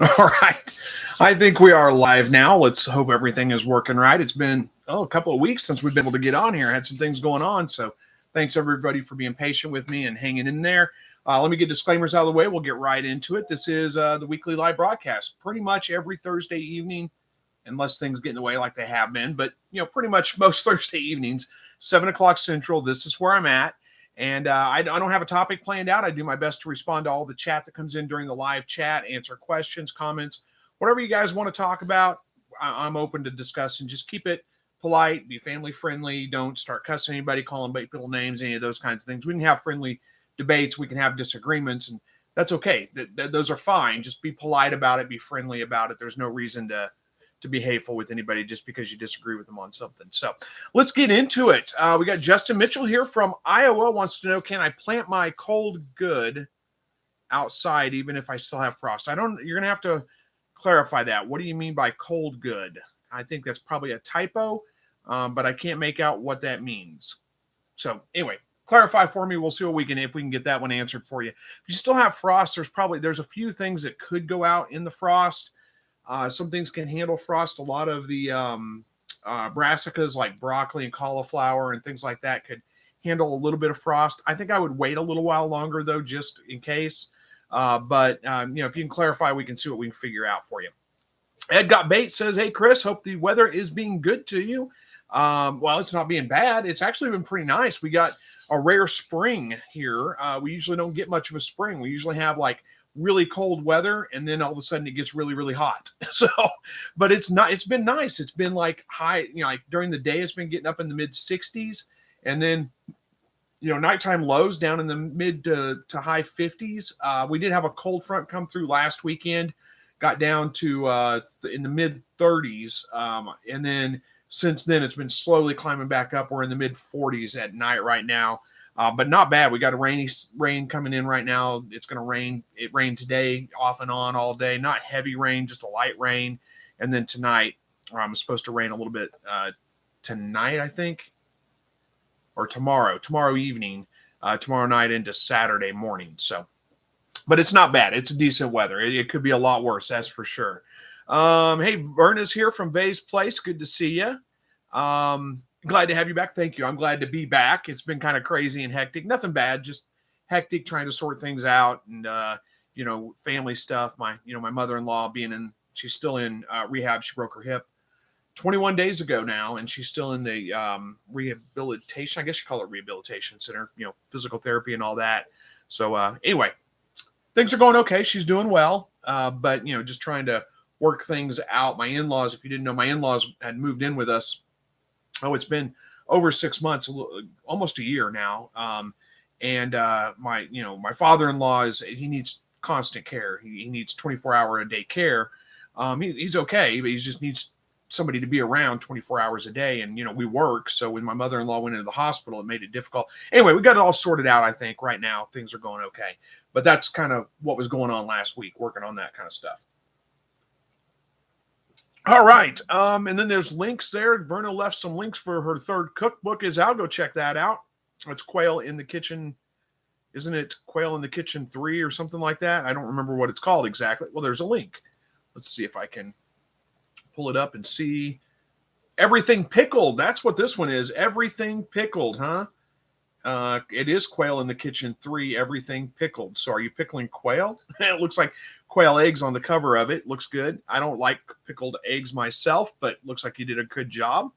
All right. I think we are live now. Let's hope everything is working right. It's been a couple of weeks since we've been able to get on here. I had some things going on. So thanks everybody for being patient with me and hanging in there. Let me get disclaimers out of the way. We'll get right into it. This is the weekly live broadcast pretty much every Thursday evening, unless things get in the way like they have been. But, pretty much most Thursday evenings, 7 o'clock Central. This is where I'm at. And I don't have a topic planned out. I do my best to respond to all the chat that comes in during the live chat, answer questions, comments, whatever you guys want to talk about. I'm open to discuss, and just keep it polite, be family friendly. Don't start cussing anybody, calling people names, any of those kinds of things. We can have friendly debates. We can have disagreements, and that's okay. Those are fine. Just be polite about it. Be friendly about it. There's no reason to be hateful with anybody just because you disagree with them on something. So let's get into it. We got Justin Mitchell here from Iowa, wants to know, can I plant my cold good outside even if I still have frost? You're going to have to clarify that. What do you mean by cold good? I think that's probably a typo, but I can't make out what that means. So anyway, clarify for me. We'll see what if we can get that one answered for you. If you still have frost, there's a few things that could go out in the frost. Some things can handle frost. A lot of the brassicas like broccoli and cauliflower and things like that could handle a little bit of frost. I think I would wait a little while longer, though, just in case. But if you can clarify, we can see what we can figure out for you. Ed Got Bait says, hey, Chris, hope the weather is being good to you. Well, it's not being bad. It's actually been pretty nice. We got a rare spring here. We usually don't get much of a spring. We usually have like really cold weather, and then all of a sudden it gets really, really hot. But it's been nice. It's been like high, like during the day, it's been getting up in the mid 60s, and then, nighttime lows down in the mid to high 50s. We did have a cold front come through last weekend, got down to in the mid 30s. And then since then, it's been slowly climbing back up. We're in the mid 40s at night right now. But not bad. We got a rain coming in right now. It's going to rain. It rained today off and on all day. Not heavy rain, just a light rain. And then tonight, it's supposed to rain a little bit tonight, I think, or tomorrow evening, tomorrow night into Saturday morning. So, but it's not bad. It's decent weather. It could be a lot worse, that's for sure. Hey, Verna's here from Vay's Place. Good to see you. Glad to have you back. Thank you. I'm glad to be back. It's been kind of crazy and hectic. Nothing bad, just hectic trying to sort things out and, family stuff. My mother-in-law she's still in rehab. She broke her hip 21 days ago now, and she's still in the rehabilitation. I guess you call it rehabilitation center, physical therapy and all that. So anyway, things are going okay. She's doing well, but, just trying to work things out. My in-laws, if you didn't know, my in-laws had moved in with us. It's been over 6 months, almost a year now. And my father-in-law he needs constant care. He needs 24-hour-a-day care. He's okay, but he just needs somebody to be around 24 hours a day. And, we work. So when my mother-in-law went into the hospital, it made it difficult. Anyway, we got it all sorted out, I think. Right now, things are going okay. But that's kind of what was going on last week, working on that kind of stuff. All right. And then there's links there. Verna left some links for her third cookbook is out. Go check that out. It's Quail in the Kitchen. Isn't it Quail in the Kitchen 3 or something like that? I don't remember what it's called exactly. Well, there's a link. Let's see if I can pull it up and see. Everything Pickled. That's what this one is. Everything Pickled, huh? It is Quail in the Kitchen 3, Everything Pickled. So are you pickling quail? It looks like quail eggs on the cover of it. Looks good. I don't like pickled eggs myself, but looks like you did a good job.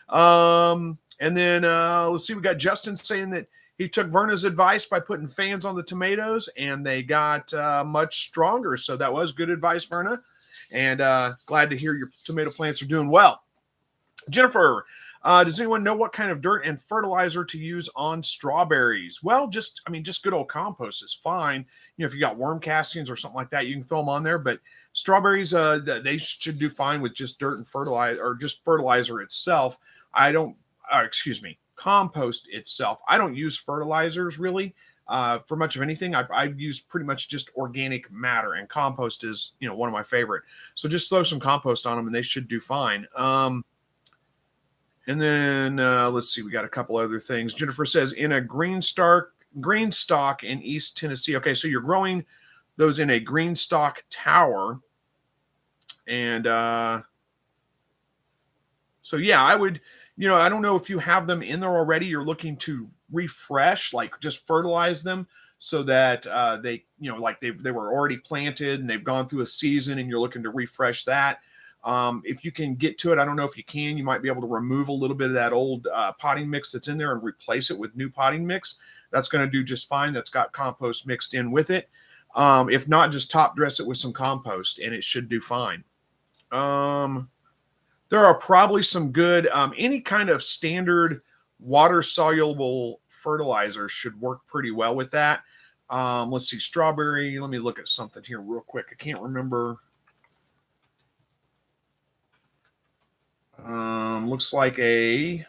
And then let's see. We got Justin saying that he took Verna's advice by putting fans on the tomatoes, and they got much stronger. So that was good advice, Verna. And glad to hear your tomato plants are doing well. Jennifer, does anyone know what kind of dirt and fertilizer to use on strawberries? Well, just good old compost is fine. If you got worm castings or something like that, you can throw them on there. But strawberries, they should do fine with just dirt and fertilizer, or just fertilizer itself. Compost itself. I don't use fertilizers really for much of anything. I use pretty much just organic matter, and compost is one of my favorite. So just throw some compost on them, and they should do fine. And then let's see, we got a couple other things. Jennifer says, in a green stalk in East Tennessee. Okay, so you're growing those in a green stalk tower. And so, yeah, I would, I don't know if you have them in there already. You're looking to refresh, like just fertilize them so that they, like they were already planted and they've gone through a season and you're looking to refresh that. If you can get to it, I don't know if you can, you might be able to remove a little bit of that old potting mix that's in there and replace it with new potting mix. That's going to do just fine. That's got compost mixed in with it. If not, just top dress it with some compost and it should do fine. There are probably some good, any kind of standard water soluble fertilizer should work pretty well with that. Let's see, strawberry. Let me look at something here real quick. I can't remember. Looks like a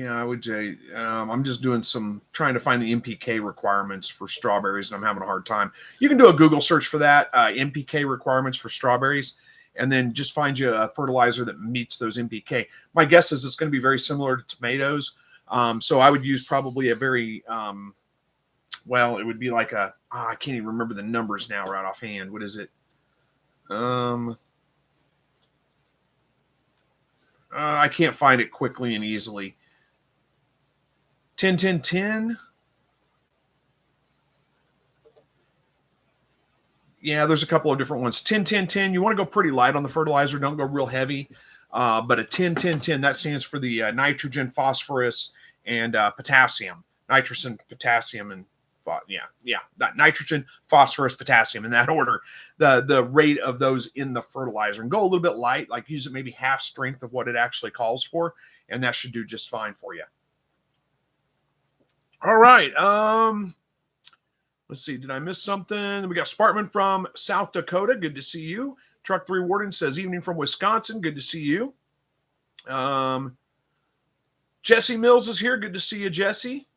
I would say I'm just doing trying to find the NPK requirements for strawberries, and I'm having a hard time. You can do a Google search for that, NPK requirements for strawberries, and then just find you a fertilizer that meets those NPK. My guess is it's going to be very similar to tomatoes. So I would use probably a very, it would be like I can't even remember the numbers now right offhand. What is it? I can't find it quickly and easily. 10-10-10. Yeah, there's a couple of different ones. 10-10-10. You want to go pretty light on the fertilizer. Don't go real heavy. But a 10-10-10, that stands for the nitrogen, phosphorus, and potassium. Nitrogen, potassium, and nitrogen, phosphorus, potassium in that order. The rate of those in the fertilizer, and go a little bit light, like use it maybe half strength of what it actually calls for, and that should do just fine for you. All right. Let's see. Did I miss something? We got Spartman from South Dakota. Good to see you. Truck 3 Warden says evening from Wisconsin. Good to see you. Jesse Mills is here. Good to see you, Jesse.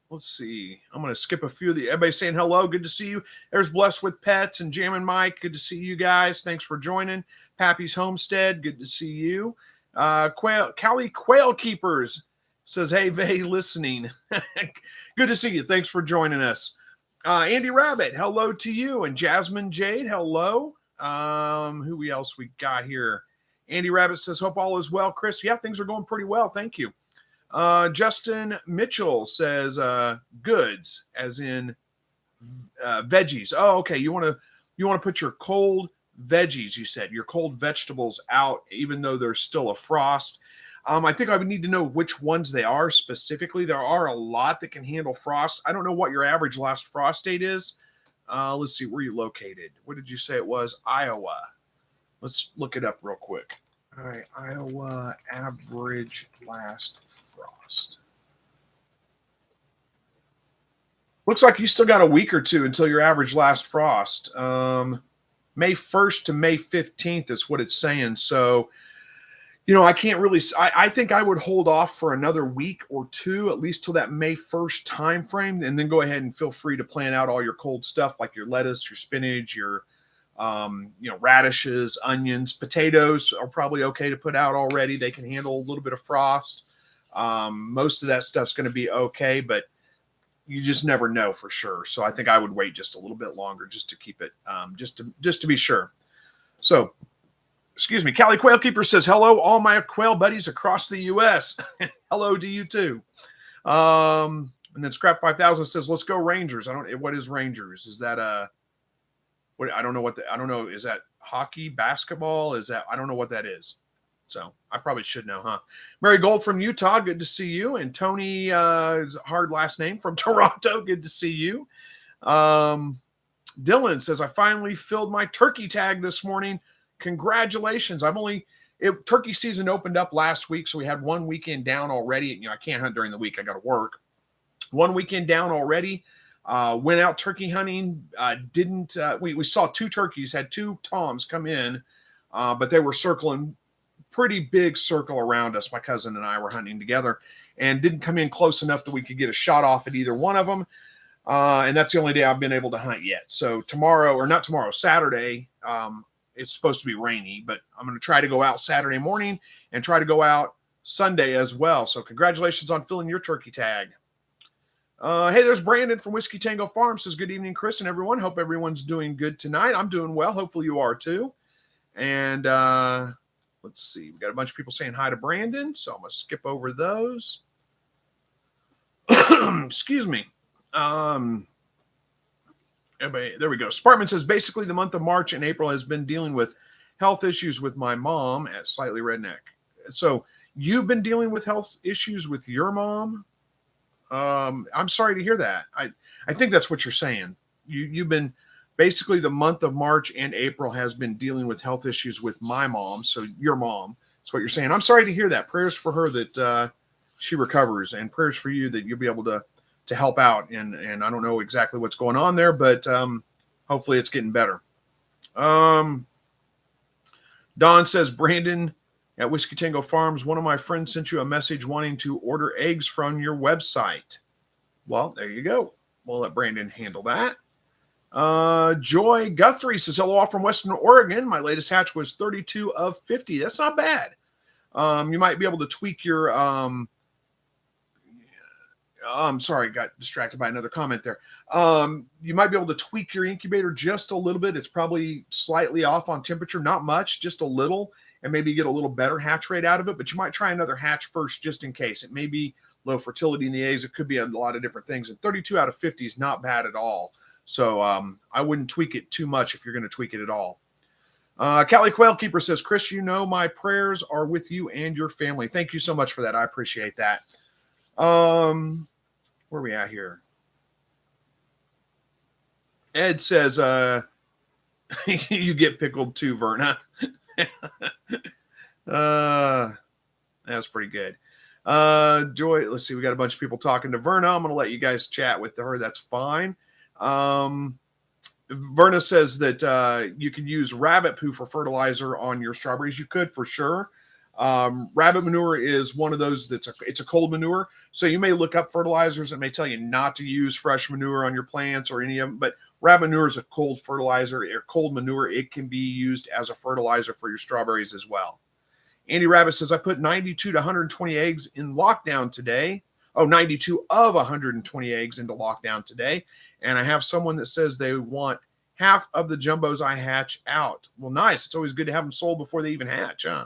Let's see. I'm going to skip a few of the. Everybody saying hello. Good to see you. There's Blessed with Pets and Jammin' Mike. Good to see you guys. Thanks for joining. Pappy's Homestead. Good to see you. Cali Quail Keepers says, hey, Vay, listening. Good to see you. Thanks for joining us. Andy Rabbit, hello to you. And Jasmine Jade, hello. Who else we got here? Andy Rabbit says, hope all is well, Chris. Yeah, things are going pretty well. Thank you. Justin Mitchell says, goods, as in veggies. Oh, okay. You want to put your cold veggies, you said, your cold vegetables out, even though there's still a frost. I think I would need to know which ones they are specifically. There are a lot that can handle frost. I don't know what your average last frost date is. Let's see, where you located? What did you say it was? Iowa. Let's look it up real quick. All right, Iowa average last frost. Looks like you still got a week or two until your average last frost. May 1st to May 15th is what it's saying. So, I can't really, I think I would hold off for another week or two, at least till that May 1st time frame, and then go ahead and feel free to plan out all your cold stuff like your lettuce, your spinach, your, radishes, onions, potatoes are probably okay to put out already. They can handle a little bit of frost. Most of that stuff's going to be okay, but you just never know for sure. So I think I would wait just a little bit longer just to keep it, just to be sure. So, excuse me, Cali Quail Keeper says, hello, all my quail buddies across the U.S. Hello to you too. And then Scrap 5000 says, let's go Rangers. What is Rangers? Is that I don't know. Is that hockey, basketball? I don't know what that is. So I probably should know, huh? Mary Gold from Utah. Good to see you. And Tony, is a hard last name, from Toronto. Good to see you. Dylan says, I finally filled my turkey tag this morning. Congratulations. Turkey season opened up last week, so we had one weekend down already. I can't hunt during the week. I got to work. One weekend down already. Went out turkey hunting. We saw 2 turkeys, had 2 toms come in, but they were circling pretty big circle around us. My cousin and I were hunting together and didn't come in close enough that we could get a shot off at either one of them. And that's the only day I've been able to hunt yet. So Saturday, it's supposed to be rainy, but I'm going to try to go out Saturday morning and try to go out Sunday as well. So congratulations on filling your turkey tag. Hey, there's Brandon from Whiskey Tango Farm. Says, good evening, Chris and everyone. Hope everyone's doing good tonight. I'm doing well. Hopefully you are too. And let's see. We got a bunch of people saying hi to Brandon, so I'm going to skip over those. Excuse me. There we go. Spartman says, basically the month of March and April has been dealing with health issues with my mom at Slightly Redneck. So you've been dealing with health issues with your mom? I'm sorry to hear that. I think that's what you're saying. You've been basically the month of March and April has been dealing with health issues with my mom. So your mom, that's what you're saying. I'm sorry to hear that. Prayers for her that she recovers, and prayers for you that you'll be able to help out. And I don't know exactly what's going on there, but hopefully it's getting better. Don says, Brandon at Whiskey Tango Farms, one of my friends sent you a message wanting to order eggs from your website. Well, there you go. We'll let Brandon handle that. Joy Guthrie says, hello, all from Western Oregon. My latest hatch was 32 of 50. That's not bad. You might be able to tweak your I'm sorry, got distracted by another comment there. You might be able to tweak your incubator just a little bit. It's probably slightly off on temperature, not much, just a little, and maybe get a little better hatch rate out of it. But you might try another hatch first just in case. It may be low fertility in the eggs. It could be a lot of different things. And 32 out of 50 is not bad at all. So I wouldn't tweak it too much if you're going to tweak it at all. Cali Quail Keeper says, Chris, you know my prayers are with you and your family. Thank you so much for that. I appreciate that. Where are we at here? Ed says, you get pickled too, Verna. That's pretty good. Joy, let's see. We got a bunch of people talking to Verna. I'm going to let you guys chat with her. That's fine. Verna says that you can use rabbit poo for fertilizer on your strawberries. You could for sure. Rabbit manure is one of those it's a cold manure. So you may look up fertilizers that may tell you not to use fresh manure on your plants or any of them, but rabbit manure is a cold fertilizer or cold manure. It can be used as a fertilizer for your strawberries as well. Andy Rabbit says, I put 92 to 120 eggs in lockdown today. 92 of 120 eggs into lockdown today. And I have someone that says they want half of the jumbos I hatch out. Well, nice. It's always good to have them sold before they even hatch, huh?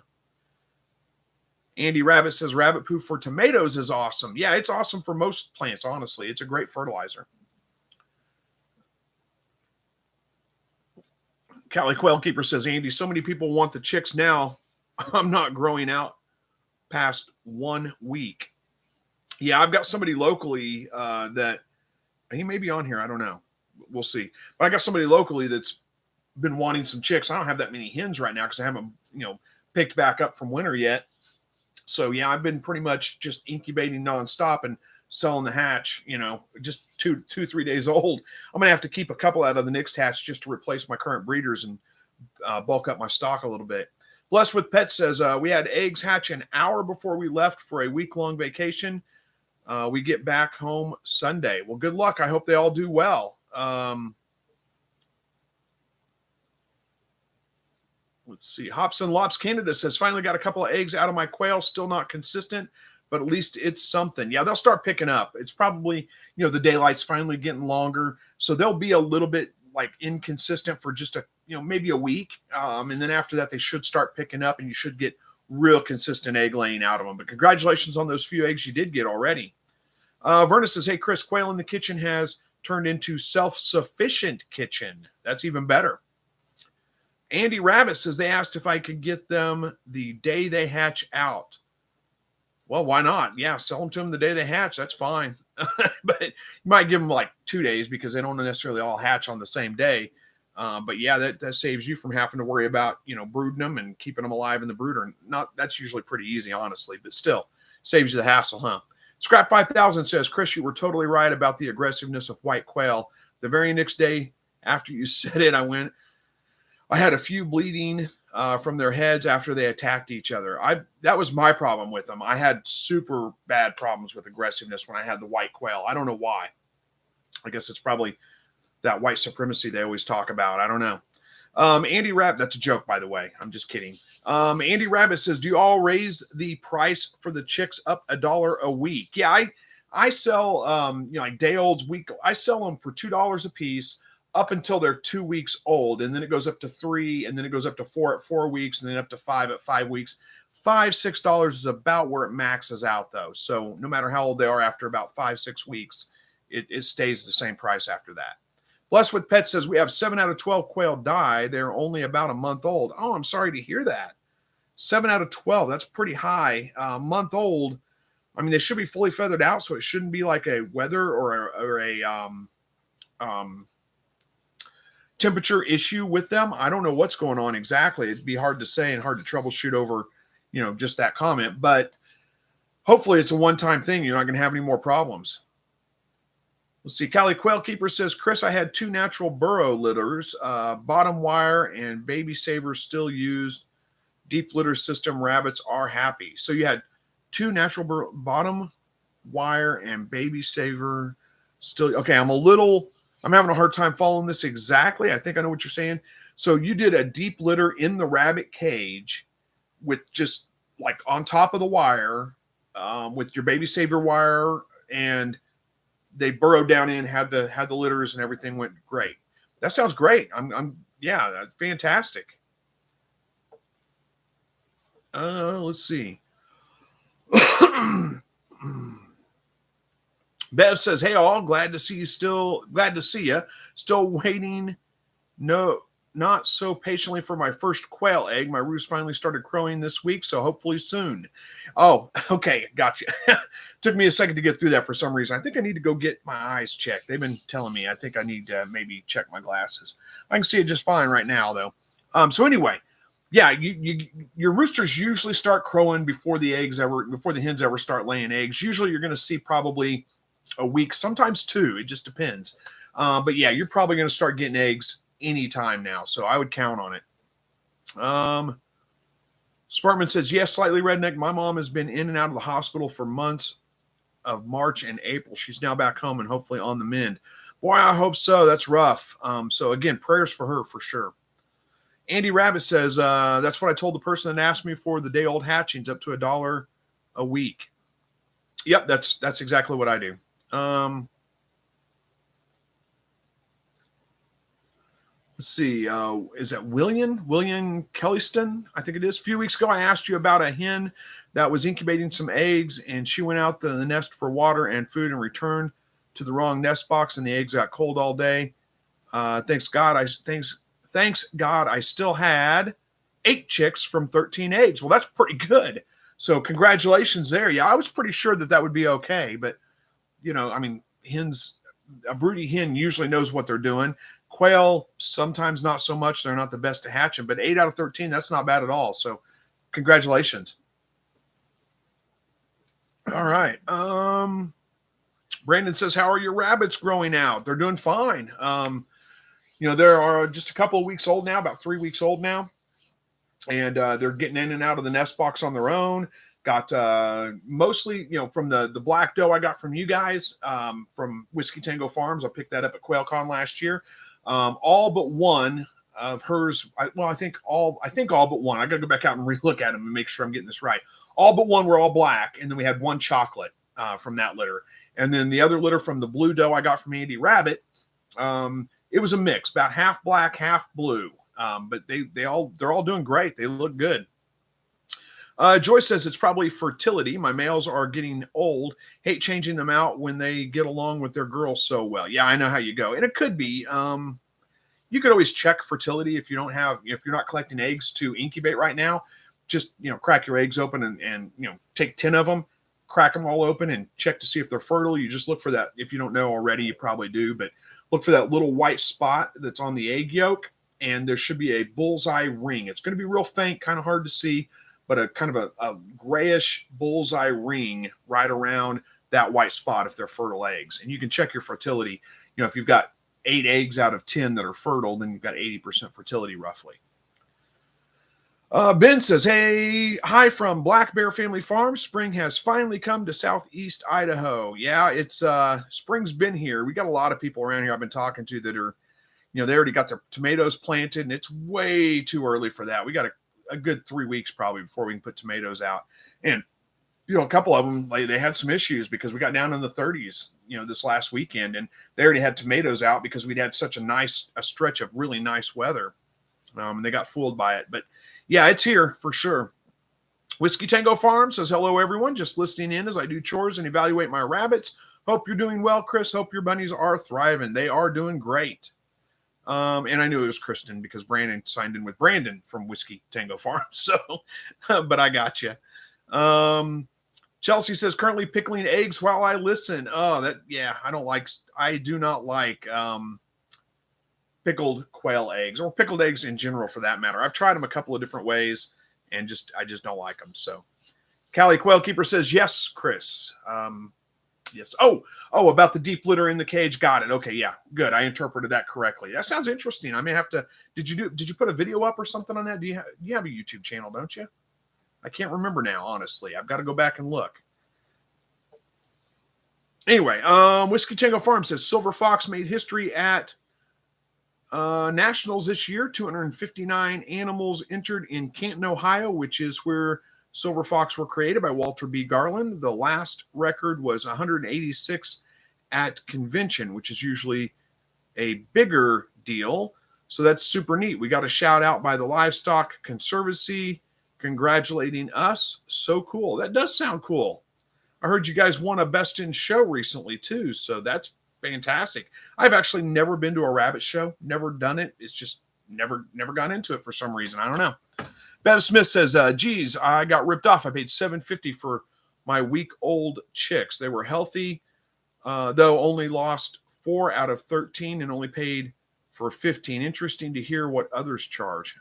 Andy Rabbit says rabbit poo for tomatoes is awesome. Yeah, it's awesome for most plants, honestly. It's a great fertilizer. Cali Quail Keeper says, Andy, so many people want the chicks now. I'm not growing out past 1 week. Yeah, I've got somebody locally that he may be on here. I don't know. We'll see. But I got somebody locally that's been wanting some chicks. I don't have that many hens right now because I haven't, picked back up from winter yet. So, yeah, I've been pretty much just incubating nonstop and selling the hatch, just 2-3 days old. I'm going to have to keep a couple out of the next hatch just to replace my current breeders and bulk up my stock a little bit. Blessed with Pets says, we had eggs hatch an hour before we left for a week-long vacation. We get back home Sunday. Well, good luck. I hope they all do well. Let's see. Hops and Lops Canada says, finally got a couple of eggs out of my quail. Still not consistent, but at least it's something. Yeah, they'll start picking up. It's probably, the daylight's finally getting longer. So they'll be a little bit like inconsistent for just maybe a week. And then after that, they should start picking up and you should get real consistent egg laying out of them. But congratulations on those few eggs you did get already. Verna says, hey, Chris, quail in the kitchen has turned into self-sufficient kitchen. That's even better. Andy Rabbit says they asked if I could get them the day they hatch out. Well, why not? Yeah, sell them to them the day they hatch. That's fine. But you might give them like 2 days because they don't necessarily all hatch on the same day. But yeah, that saves you from having to worry about, brooding them and keeping them alive in the brooder. That's usually pretty easy, honestly, but still saves you the hassle, huh? Scrap 5000 says, Chris, you were totally right about the aggressiveness of white quail. The very next day after you said it, I had a few bleeding from their heads after they attacked each other. That was my problem with them. I had super bad problems with aggressiveness when I had the white quail. I don't know why. I guess it's probably that white supremacy they always talk about. I don't know. Andy Rabbit, that's a joke, by the way. I'm just kidding. Andy Rabbit says, do you all raise the price for the chicks up $1 a week? Yeah, I sell, like day olds, week. I sell them for $2 a piece up until they're 2 weeks old, and then it goes up to 3, and then it goes up to 4 at 4 weeks, and then up to 5 at 5 weeks. $5-6 is about where it maxes out, though. So no matter how old they are, after about 5-6 weeks, it stays the same price after that. Blessed with Pets says we have 7 out of 12 quail die. They're only about a month old. Oh, I'm sorry to hear that. 7 out of 12. That's pretty high. Month old. I mean, they should be fully feathered out, so it shouldn't be like a weather or a temperature issue with them. I don't know what's going on exactly. It'd be hard to say and hard to troubleshoot over, just that comment. But hopefully it's a one-time thing. You're not going to have any more problems. Let's see. Cali Quail Keeper says, Chris, I had 2 natural burrow litters, bottom wire and baby savers still used. Deep litter system rabbits are happy. So you had 2 natural bottom wire and baby saver still. Okay, I'm having a hard time following this exactly. I think I know what you're saying. So you did a deep litter in the rabbit cage with just like on top of the wire, with your baby saver wire, and they burrowed down in, had the litters, and everything went great. That sounds great. Yeah, that's fantastic. Let's see. Bev says, "Hey all, glad to see you. Still waiting. No, not so patiently for my first quail egg. My roost finally started crowing this week, so hopefully soon." Oh, okay, gotcha. Took me a second to get through that for some reason. I think I need to go get my eyes checked. They've been telling me I think I need to maybe check my glasses. I can see it just fine right now, though. So anyway, yeah, your roosters usually start crowing before the hens ever start laying eggs. Usually, you're going to see probably a week, sometimes 2. It just depends. But yeah, you're probably going to start getting eggs anytime now, so I would count on it. Sparkman says, yes, slightly redneck. My mom has been in and out of the hospital for months of March and April. She's now back home and hopefully on the mend. Boy, I hope so. That's rough. So again, prayers for her for sure. Andy Rabbit says, that's what I told the person that asked me for the day-old hatchings, up to $1 a week. Yep, that's exactly what I do. Let's see. Is that William Kellyston? I think it is. A few weeks ago, I asked you about a hen that was incubating some eggs, and she went out to the nest for water and food and returned to the wrong nest box, and the eggs got cold all day. Thanks God, I still had 8 chicks from 13 eggs. Well, that's pretty good. So congratulations there. Yeah, I was pretty sure that would be okay, but a broody hen usually knows what they're doing. Quail, sometimes not so much. They're not the best at hatching, but 8 out of 13, that's not bad at all. So congratulations. All right. Brandon says, how are your rabbits growing out? They're doing fine. There are just a couple of weeks old now, about 3 weeks old now. And they're getting in and out of the nest box on their own. Got mostly, from the black doe I got from you guys, from Whiskey Tango Farms. I picked that up at QuailCon last year. All but one of hers. I think all but one. I got to go back out and relook at them and make sure I'm getting this right. All but one were all black, and then we had one chocolate from that litter. And then the other litter from the blue doe I got from Andy Rabbit, it was a mix, about half black, half blue. But they're all doing great. They look good. Joyce says it's probably fertility. My males are getting old. Hate changing them out when they get along with their girls so well. Yeah, I know how you go. And it could be. You could always check fertility if you're not collecting eggs to incubate right now. Just, crack your eggs open and take 10 of them, crack them all open and check to see if they're fertile. You just look for that. If you don't know already, you probably do. But look for that little white spot that's on the egg yolk. And there should be a bullseye ring. It's going to be real faint, kind of hard to see, but a kind of a grayish bullseye ring right around that white spot if they're fertile eggs. And you can check your fertility. If you've got 8 eggs out of 10 that are fertile, then you've got 80% fertility roughly. Ben says, hey, hi from Black Bear Family Farm. Spring has finally come to southeast Idaho. Yeah, it's spring's been here. We got a lot of people around here I've been talking to that are, they already got their tomatoes planted, and it's way too early for that. We got a good 3 weeks probably before we can put tomatoes out. And a couple of them, like, they had some issues because we got down in the 30s, this last weekend, and they already had tomatoes out because we'd had such a stretch of really nice weather. And they got fooled by it. But yeah, it's here for sure. Whiskey Tango Farm says, hello, everyone. Just listening in as I do chores and evaluate my rabbits. Hope you're doing well, Chris. Hope your bunnies are thriving. They are doing great. And I knew it was Kristen because Brandon signed in with Brandon from Whiskey Tango Farm. So, but I got you. Chelsea says, currently pickling eggs while I listen. Oh, I do not like pickled quail eggs or pickled eggs in general for that matter. I've tried them a couple of different ways and I just don't like them. So Callie Quail Keeper says, yes, Chris. Yes. Oh, about the deep litter in the cage. Got it. Okay. Yeah. Good. I interpreted that correctly. That sounds interesting. I may have to, did you put a video up or something on that? You have a YouTube channel, don't you? I can't remember now, honestly. I've got to go back and look. Anyway, Whiskey Tango Farm says Silver Fox made history at Nationals this year. 259 animals entered in Canton, Ohio, which is where Silver Fox were created by Walter B. Garland. The last record was 186 at convention, which is usually a bigger deal. So that's super neat. We got a shout out by the Livestock Conservancy congratulating us. So cool. That does sound cool. I heard you guys won a Best in Show recently too. So that's fantastic. I've actually never been to a rabbit show, never done it. It's just never gone into it for some reason. I don't know. Bev Smith says, geez, I got ripped off. I paid $7.50 for my week-old chicks. They were healthy, though only lost 4 out of 13 and only paid for 15. Interesting to hear what others charge.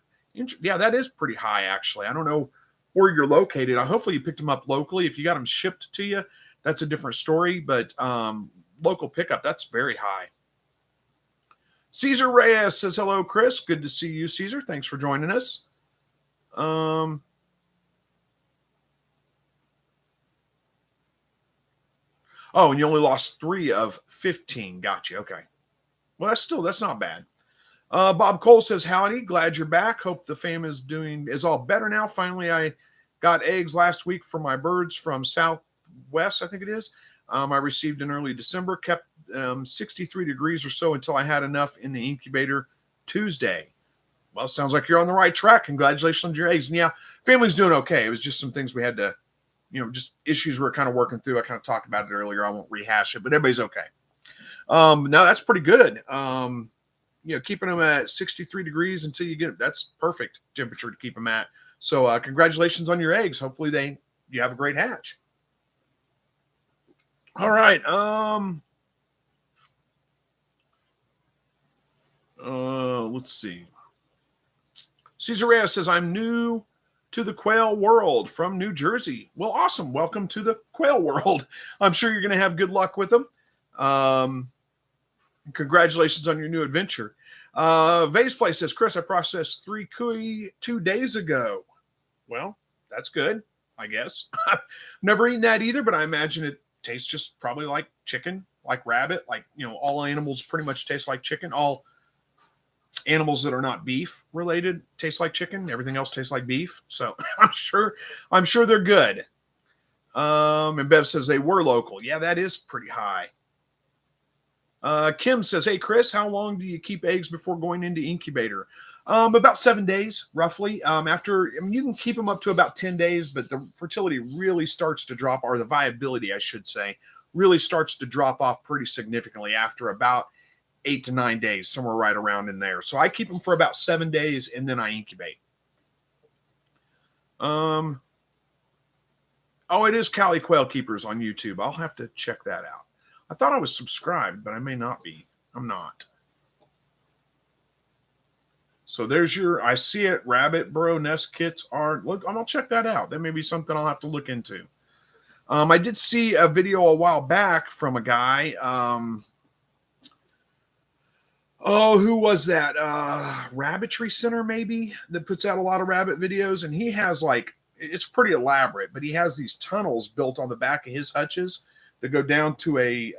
Yeah, that is pretty high, actually. I don't know where you're located. Hopefully you picked them up locally. If you got them shipped to you, that's a different story. But local pickup, that's very high. Caesar Reyes says, hello, Chris. Good to see you, Caesar. Thanks for joining us. Oh, and you only lost 3 of 15. Gotcha. Okay. Well, that's not bad. Bob Cole says, howdy, glad you're back. Hope the fam is all better now. Finally, I got eggs last week for my birds from Southwest, I think it is. I received in early December, kept 63 degrees or so until I had enough in the incubator Tuesday. Well, sounds like you're on the right track. Congratulations on your eggs. And yeah, family's doing okay. It was just some things we had to, just issues we're kind of working through. I kind of talked about it earlier. I won't rehash it, but everybody's okay. No, that's pretty good. Keeping them at 63 degrees until you get, that's perfect temperature to keep them at. So congratulations on your eggs. Hopefully you have a great hatch. All right. Let's see. Caesar Reyes says, I'm new to the quail world from New Jersey. Well, awesome. Welcome to the quail world. I'm sure you're going to have good luck with them. Congratulations on your new adventure. Vase Play says, Chris, I processed 3 cuy 2 days ago. Well, that's good, I guess. I've never eaten that either, but I imagine it tastes just probably like chicken, like rabbit, like, all animals pretty much taste like chicken. All animals that are not beef related taste like chicken. Everything else tastes like beef. So I'm sure they're good. And Bev says they were local. Yeah, that is pretty high. Kim says, hey, Chris, how long do you keep eggs before going into incubator? About 7 days, roughly. You can keep them up to about 10 days, but the fertility really starts to drop, or the viability, I should say, really starts to drop off pretty significantly after about 8 to 9 days, somewhere right around in there. So I keep them for about 7 days and then I incubate. Oh, it is Cali Quail Keepers on YouTube. I'll have to check that out. I thought I was subscribed, but I may not be. I'm not. So there's I see it, Rabbit Burrow Nest Kits are, look, I'm going to check that out. That may be something I'll have to look into. I did see a video a while back from a guy. Who was that? Rabbitry Center, maybe, that puts out a lot of rabbit videos. And he has it's pretty elaborate, but he has these tunnels built on the back of his hutches that go down to a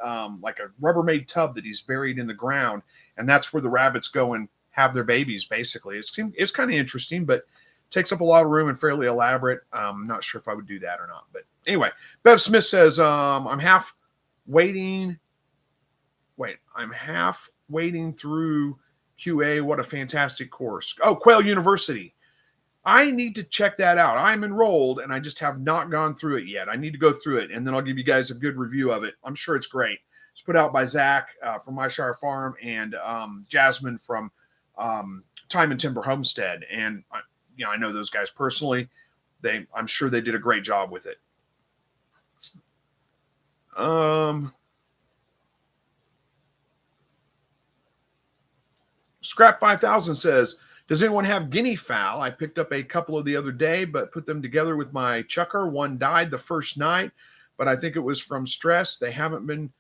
Rubbermaid tub that he's buried in the ground. And that's where the rabbits go and have their babies, basically. It's kind of interesting, but takes up a lot of room and fairly elaborate. I'm not sure if I would do that or not. But anyway, Bev Smith says, I'm half waiting through QA. What a fantastic course. Oh, Quail University. I need to check that out. I'm enrolled and I just have not gone through it yet. I need to go through it and then I'll give you guys a good review of it. I'm sure it's great. It's put out by Zach from My Shire Farm and Jasmine from Time and Timber Homestead. And I know those guys personally. I'm sure they did a great job with it. Scrap 5000 says, does anyone have guinea fowl? I picked up a couple of the other day, but put them together with my chucker. One died the first night, but I think it was from stress. They haven't been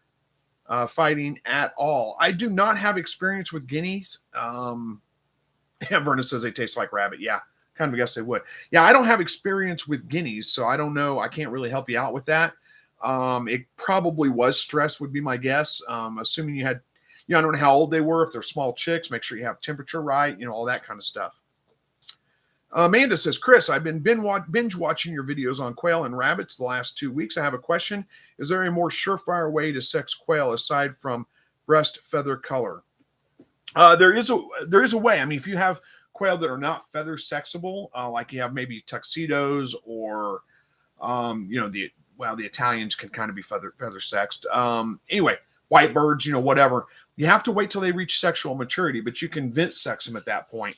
fighting at all. I do not have experience with guineas. Verna says they taste like rabbit. Yeah, kind of guess they would. Yeah, I don't have experience with guineas, so I don't know. I can't really help you out with that. It probably was stress would be my guess. Assuming you had, I don't know how old they were. If they're small chicks, make sure you have temperature right, all that kind of stuff. Amanda says, Chris, I've been binge watching your videos on quail and rabbits the last 2 weeks. I have a question. Is there a more surefire way to sex quail aside from breast feather color? There is a way. I mean, if you have quail that are not feather sexable, like you have maybe tuxedos or, the Italians can kind of be feather sexed. Anyway, white birds, whatever. You have to wait till they reach sexual maturity, but you can vent sex them at that point.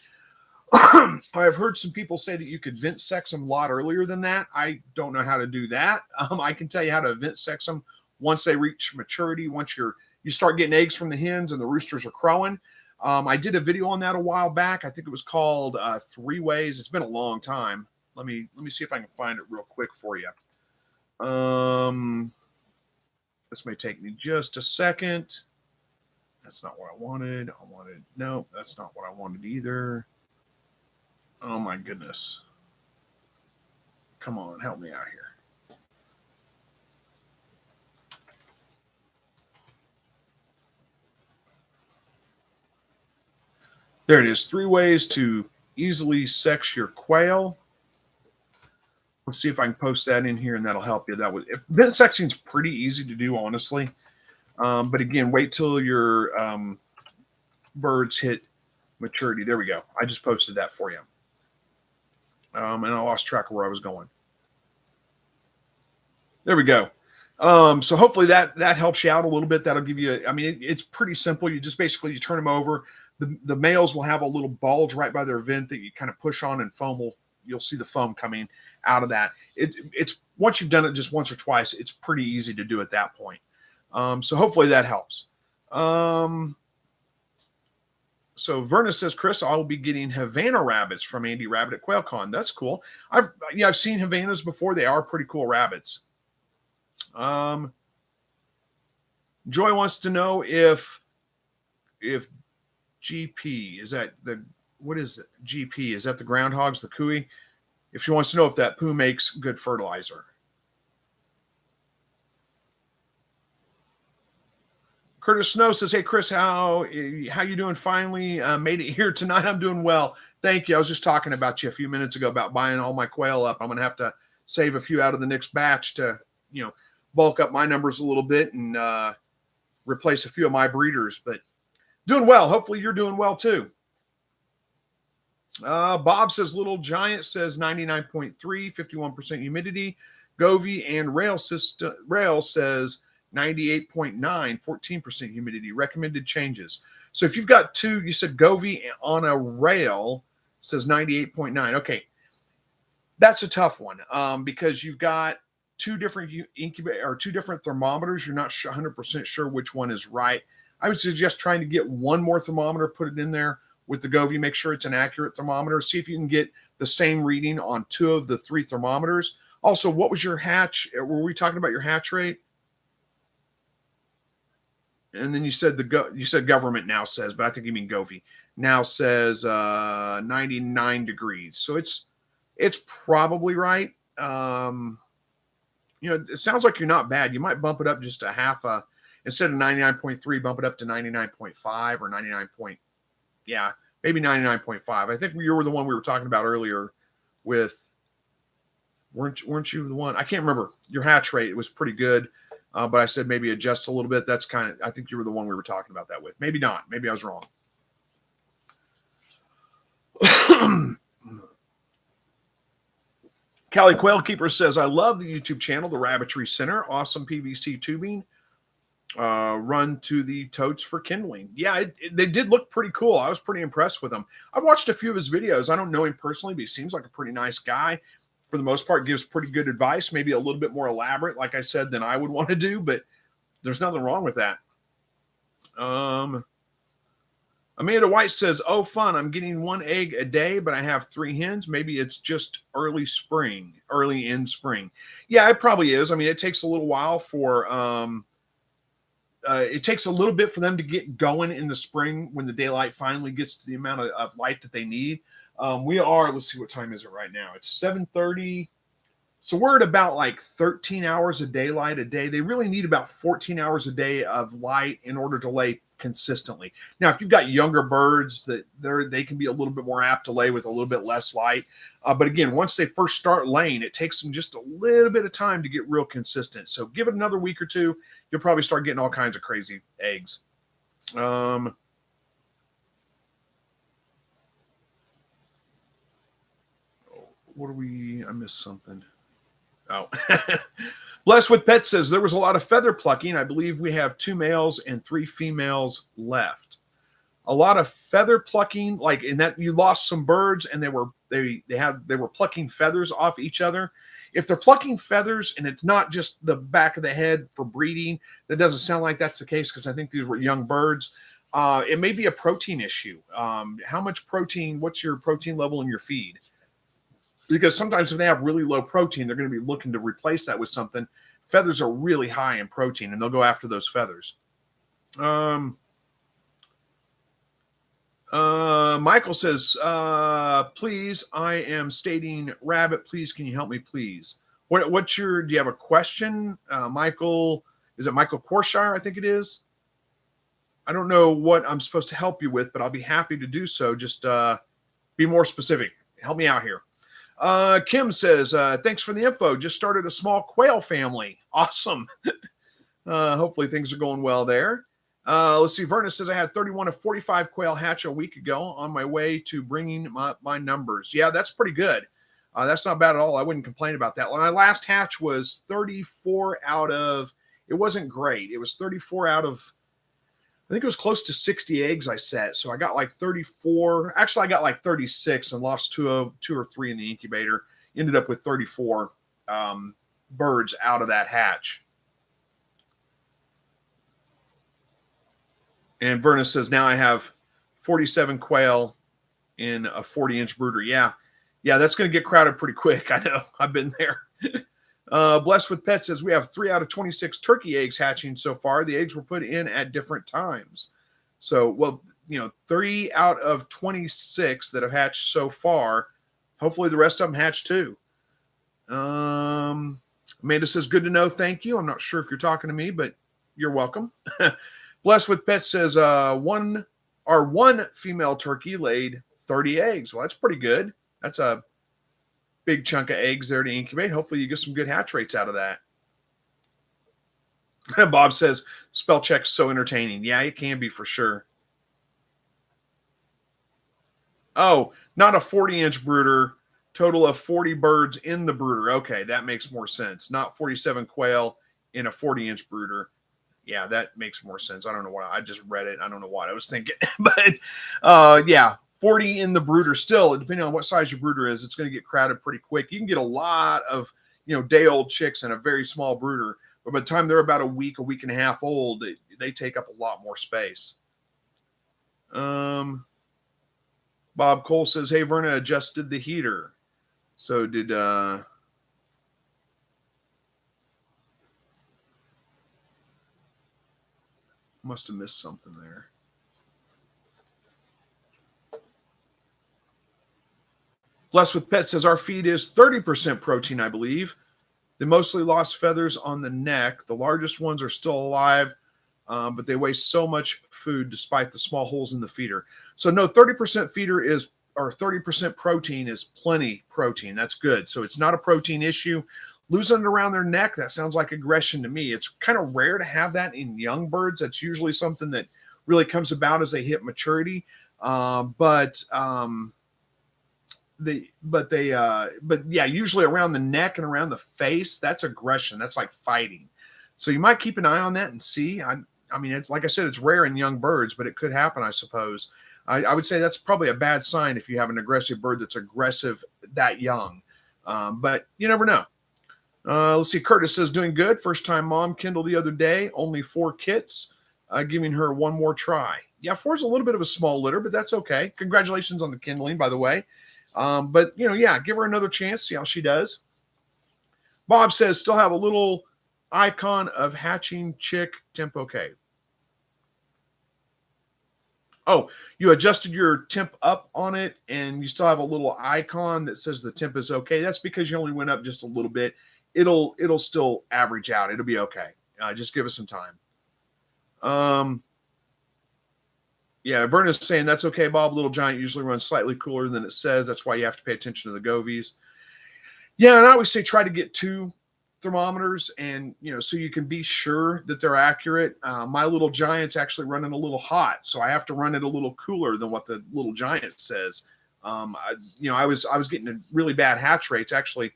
I've heard some people say that you could vent sex them a lot earlier than that. I don't know how to do that. I can tell you how to vent sex them once they reach maturity. Once you start getting eggs from the hens and the roosters are crowing. I did a video on that a while back. I think it was called 3 Ways. It's been a long time. Let me see if I can find it real quick for you. This may take me just a second. That's not what I wanted. No, that's not what I wanted either. Oh my goodness. Come on, help me out here. There it is. 3 ways to easily sex your quail. Let's see if I can post that in here and that'll help you. Vent sexing is pretty easy to do, honestly. But again, wait till your birds hit maturity. There we go. I just posted that for you. And I lost track of where I was going. There we go. So hopefully that helps you out a little bit. That'll give you, it's pretty simple. You just basically, you turn them over. The males will have a little bulge right by their vent that you kind of push on and you'll see the foam coming out of that. It's once you've done it just once or twice, it's pretty easy to do at that point. So hopefully that helps. So Verna says, Chris, I'll be getting Havana rabbits from Andy Rabbit at QuailCon. That's cool. I've seen Havanas before. They are pretty cool rabbits. Joy wants to know if GP, is that what is it? GP, is that the groundhogs, the cooey? If she wants to know if that poo makes good fertilizer. Curtis Snow says, hey, Chris, how you doing? Finally made it here tonight. I'm doing well. Thank you. I was just talking about you a few minutes ago about buying all my quail up. I'm going to have to save a few out of the next batch to, bulk up my numbers a little bit and replace a few of my breeders. But doing well. Hopefully you're doing well too. Bob says, Little Giant says 99.3, 51% humidity. Govey and Rail says 98.9, 14% humidity. Recommended changes. So if you've got two, you said Govey on a Rail says 98.9. Okay. That's a tough one because you've got two different incubator or two different thermometers. You're not 100% sure which one is right. I would suggest trying to get one more thermometer, put it in there with the Govey, make sure it's an accurate thermometer. See if you can get the same reading on 2 of the 3 thermometers. Also, what was your hatch? Were we talking about your hatch rate? And then you said you said government now says, but I think you mean Govey now says 99 degrees. So it's probably right. It sounds like you're not bad. You might bump it up just a half instead of 99.3, bump it up to 99.5 or 99. Maybe 99.5. I think you were the one we were talking about earlier with, weren't you the one? I can't remember. Your hatch rate, it was pretty good. But I said maybe adjust a little bit. That's kind of, I think you were the one we were talking about that with. Maybe not. Maybe I was wrong. Callie Quail Keeper says, I love the YouTube channel, The Rabbitry Center. Awesome PVC tubing. Run to the totes for kindling. Yeah, they did look pretty cool. I was pretty impressed with them. I've watched a few of his videos. I don't know him personally, but he seems like a pretty nice guy. For the most part, gives pretty good advice, maybe a little bit more elaborate, like I said, than I would want to do, but there's nothing wrong with that. Amanda White says, oh, fun. I'm getting 1 egg a day, but I have 3 hens. Maybe it's just early in spring. Yeah, it probably is. I mean, it takes a little while for, it takes a little bit for them to get going in the spring when the daylight finally gets to the amount of light that they need. Let's see, what time is it right now? It's 7:30. So we're at about like 13 hours of daylight a day. They really need about 14 hours a day of light in order to lay consistently. Now, if you've got younger birds, they can be a little bit more apt to lay with a little bit less light. But again, once they first start laying, it takes them just a little bit of time to get real consistent. So give it another week or two. You'll probably start getting all kinds of crazy eggs. I missed something. Oh, Blessed with Pets says there was a lot of feather plucking. I believe we have 2 males and 3 females left. A lot of feather plucking, like in that you lost some birds and they were plucking feathers off each other. If they're plucking feathers and it's not just the back of the head for breeding, that doesn't sound like that's the case, because I think these were young birds. It may be a protein issue. How much protein? What's your protein level in your feed? Because sometimes if they have really low protein, they're going to be looking to replace that with something. Feathers are really high in protein, and they'll go after those feathers. Michael says, please, I am stating rabbit. Please, can you help me, please? Do you have a question? Michael, is it Michael Corshire? I think it is. I don't know what I'm supposed to help you with, but I'll be happy to do so. Just be more specific. Help me out here. Kim says, thanks for the info. Just started a small quail family. Awesome. Hopefully things are going well there. Let's see. Verna says, I had 31 of 45 quail hatch a week ago on my way to bringing my numbers. Yeah, that's pretty good. That's not bad at all. I wouldn't complain about that. My last hatch was 34 out of, it wasn't great. It was 34 out of, I think it was close to 60 eggs I set. So I got like 34. Actually, I got like 36 and lost two or three in the incubator. Ended up with 34 birds out of that hatch. And Verna says, now I have 47 quail in a 40-inch brooder. Yeah, that's going to get crowded pretty quick. I know. I've been there. Blessed with Pets says, we have 3 out of 26 turkey eggs hatching so far. The eggs were put in at different times. So, 3 out of 26 that have hatched so far. Hopefully the rest of them hatch too. Amanda says, good to know. Thank you. I'm not sure if you're talking to me, but you're welcome. Blessed with Pets says, one female turkey laid 30 eggs. Well, that's pretty good. That's a big chunk of eggs there to incubate. Hopefully you get some good hatch rates out of that. Bob says, spell check's so entertaining. Yeah, it can be for sure. Oh, not a 40-inch brooder. Total of 40 birds in the brooder. Okay, that makes more sense. Not 47 quail in a 40-inch brooder. Yeah, that makes more sense. I don't know why. I just read it. I don't know what I was thinking. But, 40 in the brooder. Still, depending on what size your brooder is, it's going to get crowded pretty quick. You can get a lot of, day-old chicks in a very small brooder. But by the time they're about a week and a half old, they take up a lot more space. Bob Cole says, hey, Verna adjusted the heater. So did... must have missed something there. Blessed with Pets says, our feed is 30% protein, I believe. They mostly lost feathers on the neck. The largest ones are still alive, but they waste so much food despite the small holes in the feeder. So no, 30% feeder is or 30% protein is plenty protein. That's good. So it's not a protein issue. Losing it around their neck, that sounds like aggression to me. It's kind of rare to have that in young birds. That's usually something that really comes about as they hit maturity. But yeah, usually around the neck and around the face, that's aggression. That's like fighting. So you might keep an eye on that and see. I mean, it's like I said, it's rare in young birds, but it could happen, I suppose. I would say that's probably a bad sign if you have an aggressive bird that's aggressive that young. But you never know. Let's see. Curtis says, doing good. First time mom Kindle the other day. Only 4 kits. Giving her one more try. Yeah, 4 is a little bit of a small litter, but that's okay. Congratulations on the kindling, by the way. But, yeah, give her another chance. See how she does. Bob says, still have a little icon of hatching chick. Temp okay. Oh, you adjusted your temp up on it, and you still have a little icon that says the temp is okay. That's because you only went up just a little bit. It'll still average out. It'll be okay. Just give us some time. Yeah, Verna's saying that's okay, Bob. Little Giant usually runs slightly cooler than it says. That's why you have to pay attention to the govies. Yeah, and I always say try to get 2 thermometers, and so you can be sure that they're accurate. My Little Giant's actually running a little hot, so I have to run it a little cooler than what the Little Giant says. I was getting really bad hatch rates. Actually,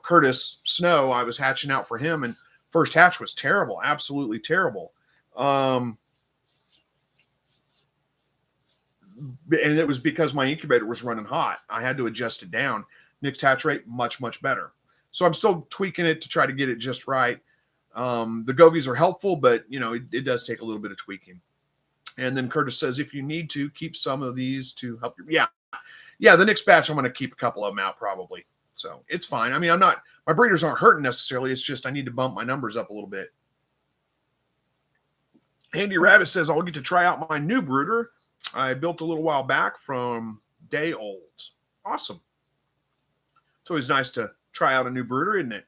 Curtis Snow, I was hatching out for him, and first hatch was terrible, absolutely terrible. And it was because my incubator was running hot. I had to adjust it down. Next hatch rate, much, much better. So I'm still tweaking it to try to get it just right. The govies are helpful, but, it does take a little bit of tweaking. And then Curtis says, if you need to, keep some of these to help you. Yeah, the next batch, I'm going to keep a couple of them out probably. So it's fine. I mean, my breeders aren't hurting necessarily. It's just I need to bump my numbers up a little bit. Andy Rabbit says, I'll get to try out my new brooder I built a little while back from day olds. Awesome. It's always nice to try out a new brooder, isn't it?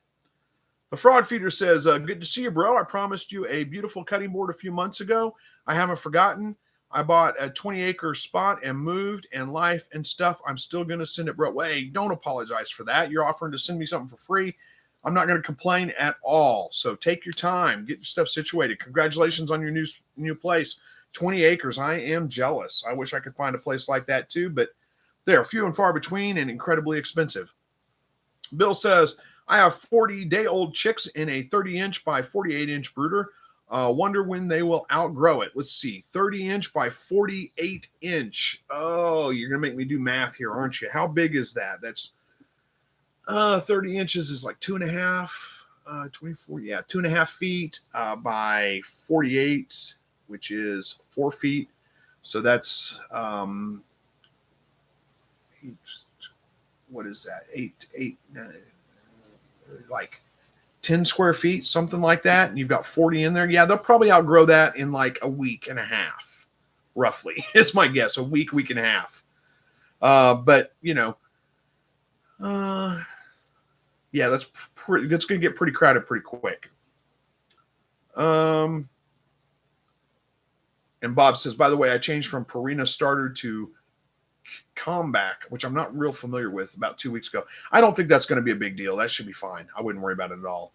The Fraud Feeder says, good to see you, bro. I promised you a beautiful cutting board a few months ago. I haven't forgotten. I bought a 20-acre spot and moved, and life and stuff. I'm still going to send it, bro. Hey, don't apologize for that. You're offering to send me something for free. I'm not going to complain at all. So take your time. Get your stuff situated. Congratulations on your new place. 20 acres. I am jealous. I wish I could find a place like that too, but they're few and far between and incredibly expensive. Bill says, I have 40-day-old chicks in a 30-inch by 48-inch brooder. Wonder when they will outgrow it. Let's see. 30-inch by 48-inch. Oh, you're going to make me do math here, aren't you? How big is that? That's 30 inches is like 2.5, 24. Yeah, 2.5 feet by 48, which is 4 feet. So that's what is that? 8, 9, like 10 square feet, something like that. And you've got 40 in there. Yeah, they'll probably outgrow that in like a week and a half, roughly. Is my guess. A week and a half. But yeah, that's going to get pretty crowded pretty quick. And Bob says, by the way, I changed from Purina starter to Comback, which I'm not real familiar with, about 2 weeks ago. I don't think that's going to be a big deal. That should be fine. I wouldn't worry about it at all.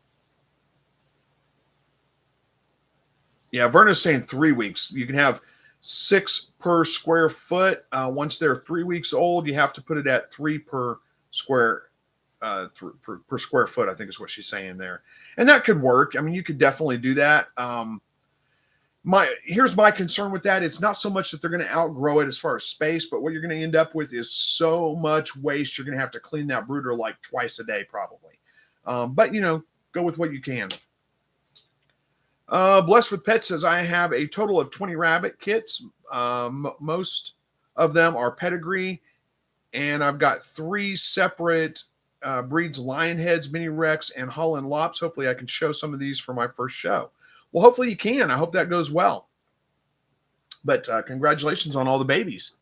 Yeah, Verna's saying 3 weeks. You can have 6 per square foot. Once they're 3 weeks old, you have to put it at 3 per square per square foot, I think is what she's saying there. And that could work. I mean, you could definitely do that. Here's my concern with that. It's not so much that they're going to outgrow it as far as space, but what you're going to end up with is so much waste. You're going to have to clean that brooder like twice a day, probably. But go with what you can. Blessed with Pets says, I have a total of 20 rabbit kits. Most of them are pedigree, and I've got 3 separate breeds: Lion Heads, Mini Rex, and Holland Lops. Hopefully I can show some of these for my first show. Well, hopefully you can. I hope that goes well. But congratulations on all the babies.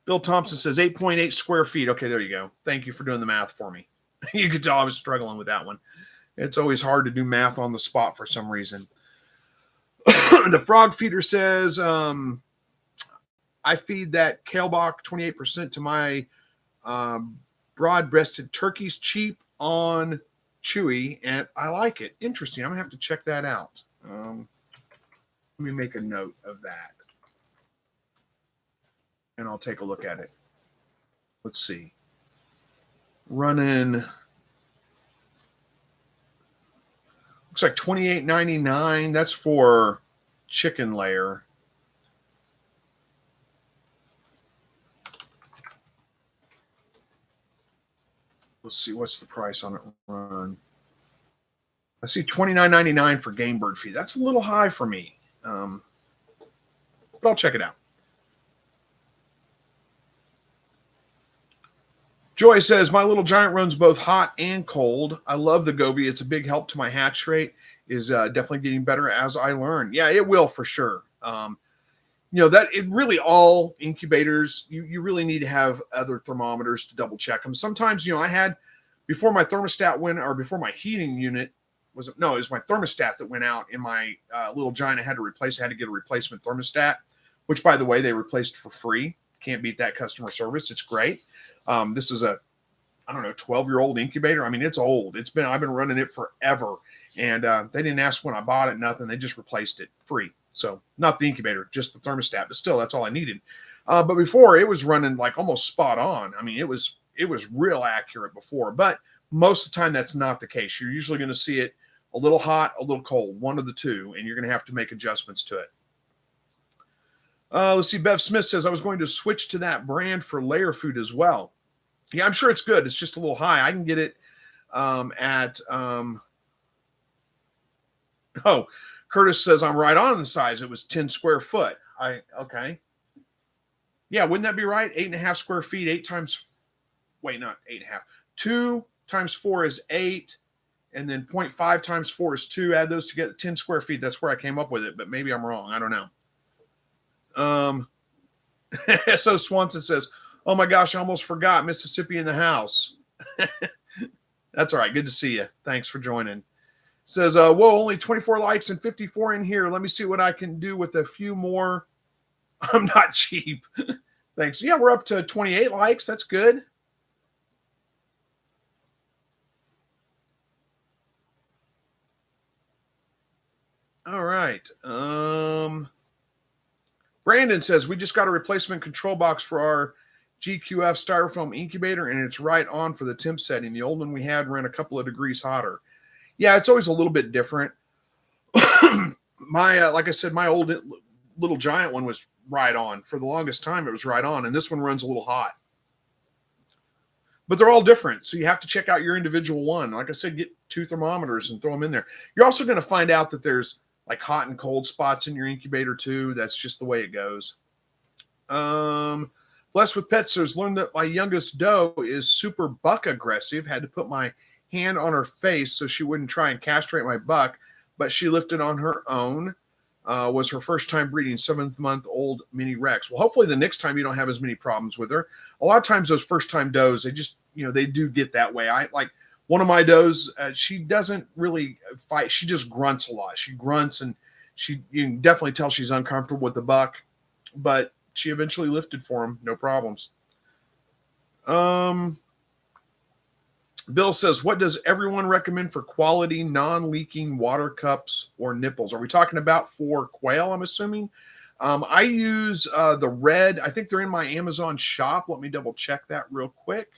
Bill Thompson says 8.8 square feet. Okay, there you go. Thank you for doing the math for me. You could tell I was struggling with that one. It's always hard to do math on the spot for some reason. The Frog Feeder says, I feed that Kalebach 28% to my broad-breasted turkeys, cheap on chewy, and I like it. Interesting. I'm gonna have to check that out. Let me make a note of that, and I'll take a look at it. Let's see. Running looks like $28.99. That's for chicken layer. Let's see, what's the price on it run? I see $29.99 for game bird feed. That's a little high for me, but I'll check it out. Joy says, my little giant runs both hot and cold. I love the Govee. It's a big help to my hatch rate. Is definitely getting better as I learn. Yeah, it will for sure. That it really all incubators, you really need to have other thermometers to double check them. Sometimes, I had before my thermostat went, or before my heating unit it was my thermostat that went out in my little giant. I had to get a replacement thermostat, which by the way, they replaced for free. Can't beat that customer service. It's great. This is 12-year-old incubator. I mean, it's old. I've been running it forever. And they didn't ask when I bought it, nothing. They just replaced it free. So not the incubator, just the thermostat, but still, that's all I needed. But before, it was running like almost spot on. I mean, it was real accurate before, but most of the time that's not the case. You're usually going to see it a little hot, a little cold, one of the two, and you're going to have to make adjustments to it. Let's see. Bev Smith says, I was going to switch to that brand for layer food as well. Yeah, I'm sure it's good. It's just a little high. I can get it at Curtis says I'm right on the size. It was 10 square foot. Okay. Yeah, wouldn't that be right? 8.5 square feet, not 8.5. 2 times 4 is 8, and then 0.5 times 4 is 2. Add those together, 10 square feet. That's where I came up with it, but maybe I'm wrong. I don't know. So Swanson says, oh my gosh, I almost forgot Mississippi in the house. That's all right. Good to see you. Thanks for joining. Says, whoa, only 24 likes and 54 in here. Let me see what I can do with a few more. I'm not cheap. Thanks. Yeah, we're up to 28 likes. That's good. All right. Brandon says, we just got a replacement control box for our GQF styrofoam incubator, and it's right on for the temp setting. The old one we had ran a couple of degrees hotter. Yeah, it's always a little bit different. Like I said, my old little giant one was right on. For the longest time, it was right on, and this one runs a little hot. But they're all different, so you have to check out your individual one. Like I said, get 2 thermometers and throw them in there. You're also going to find out that there's like hot and cold spots in your incubator too. That's just the way it goes. Blessed with Pets says, learned that my youngest doe is super buck aggressive. Had to put my hand on her face so she wouldn't try and castrate my buck, but she lifted on her own. Was her first time breeding 7-month-old mini Rex. Well, hopefully the next time you don't have as many problems with her. A lot of times those first-time does, they just, they do get that way. I like one of my does, she doesn't really fight. She just grunts a lot. She grunts, and you can definitely tell she's uncomfortable with the buck, but she eventually lifted for him. No problems. Bill says, what does everyone recommend for quality non-leaking water cups or nipples? Are we talking about for quail, I'm assuming? I use the red. I think they're in my Amazon shop. Let me double check that real quick.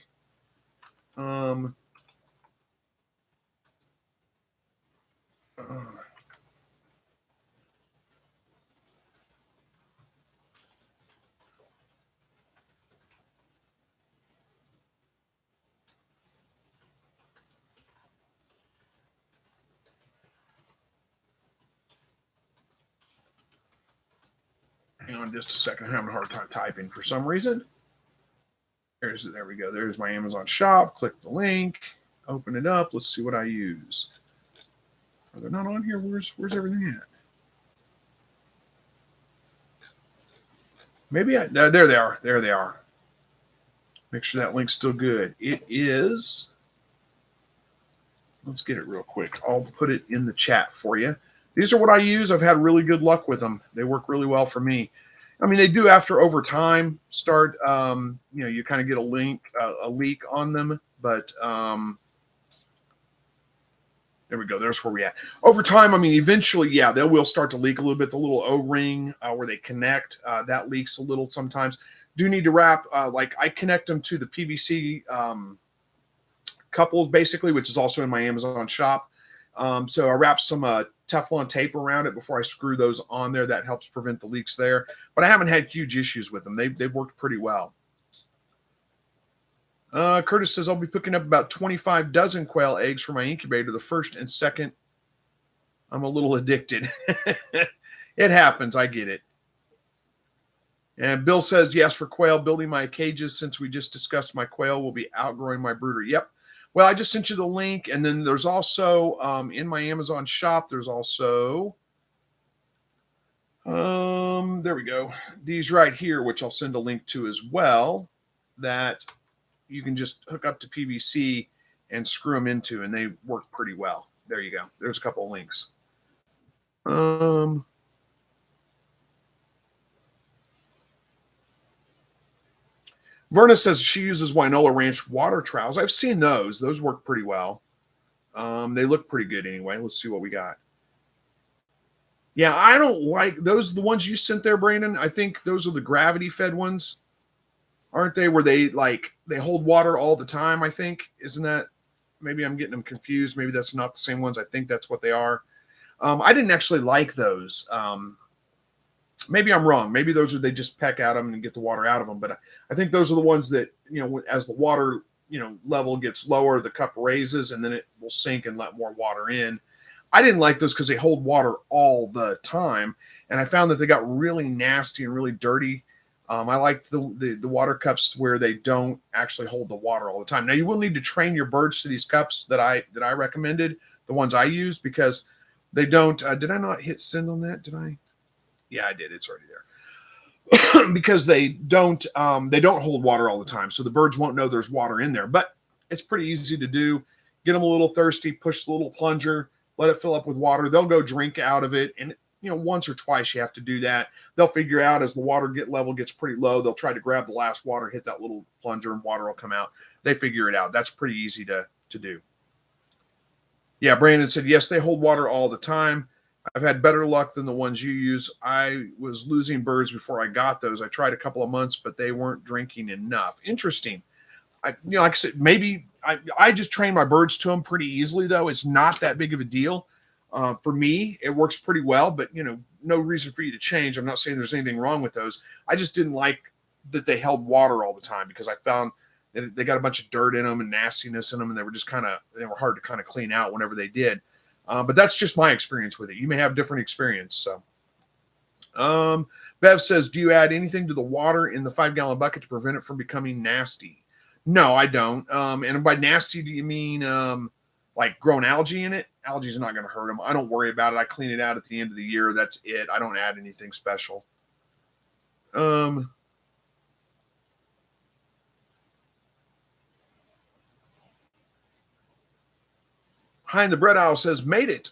Hang on just a second. I'm having a hard time typing for some reason. There we go. There's my Amazon shop. Click the link. Open it up. Let's see what I use. Are they not on here? Where's everything at? Maybe there they are. There they are. Make sure that link's still good. It is. Let's get it real quick. I'll put it in the chat for you. These are what I use. I've had really good luck with them. They work really well for me. I mean, they do after over time start, you kind of get a leak on them, but there we go. There's where we at. Over time, I mean, eventually, yeah, they will start to leak a little bit. The little O-ring where they connect, that leaks a little sometimes. Do need to wrap, like I connect them to the PVC couples, basically, which is also in my Amazon shop. So I wrap some Teflon tape around it before I screw those on there. That helps prevent the leaks there. But I haven't had huge issues with them. They've worked pretty well. Curtis says, I'll be picking up about 25 dozen quail eggs for my incubator. The first and second, I'm a little addicted. It happens. I get it. And Bill says, yes, for quail, building my cages, since we just discussed my quail will be outgrowing my brooder. Yep. Well, I just sent you the link. And then there's also, in my Amazon shop, there's also, there we go. These right here, which I'll send a link to as well, that you can just hook up to PVC and screw them into, and they work pretty well. There you go. There's a couple of links. Verna says she uses Winola Ranch water trowels. I've seen those. Those work pretty well. They look pretty good anyway. Let's see what we got. Yeah, I don't like those. The ones you sent there, Brandon. I think those are the gravity fed ones, aren't they? Where they hold water all the time. I think, isn't that? Maybe I'm getting them confused. Maybe that's not the same ones. I think that's what they are. I didn't actually like those. Maybe I'm wrong. Maybe those are, they just peck at them and get the water out of them. But I think those are the ones that, as the water, level gets lower, the cup raises and then it will sink and let more water in. I didn't like those because they hold water all the time. And I found that they got really nasty and really dirty. I like the water cups where they don't actually hold the water all the time. Now you will need to train your birds to these cups that I recommended, the ones I use, because they don't, did I not hit send on that? Did I? Yeah, I did. It's already there. Because they don't hold water all the time. So the birds won't know there's water in there, but it's pretty easy to do. Get them a little thirsty, push the little plunger, let it fill up with water. They'll go drink out of it. And, once or twice you have to do that. They'll figure out as the water level gets pretty low, they'll try to grab the last water, hit that little plunger and water will come out. They figure it out. That's pretty easy to do. Yeah, Brandon said, yes, they hold water all the time. I've had better luck than the ones you use. I was losing birds before I got those. I tried a couple of months, but they weren't drinking enough. Interesting. Like I said, maybe I just train my birds to them pretty easily, though. It's not that big of a deal. For me, it works pretty well, but, no reason for you to change. I'm not saying there's anything wrong with those. I just didn't like that they held water all the time because I found that they got a bunch of dirt in them and nastiness in them, and they were just they were hard to kind of clean out whenever they did. But that's just my experience with it. You may have different experience. So, Bev says, do you add anything to the water in the 5-gallon bucket to prevent it from becoming nasty? No, I don't. And by nasty, do you mean like growing algae in it? Algae is not going to hurt them. I don't worry about it. I clean it out at the end of the year. That's it. I don't add anything special. Behind the bread aisle says, made it.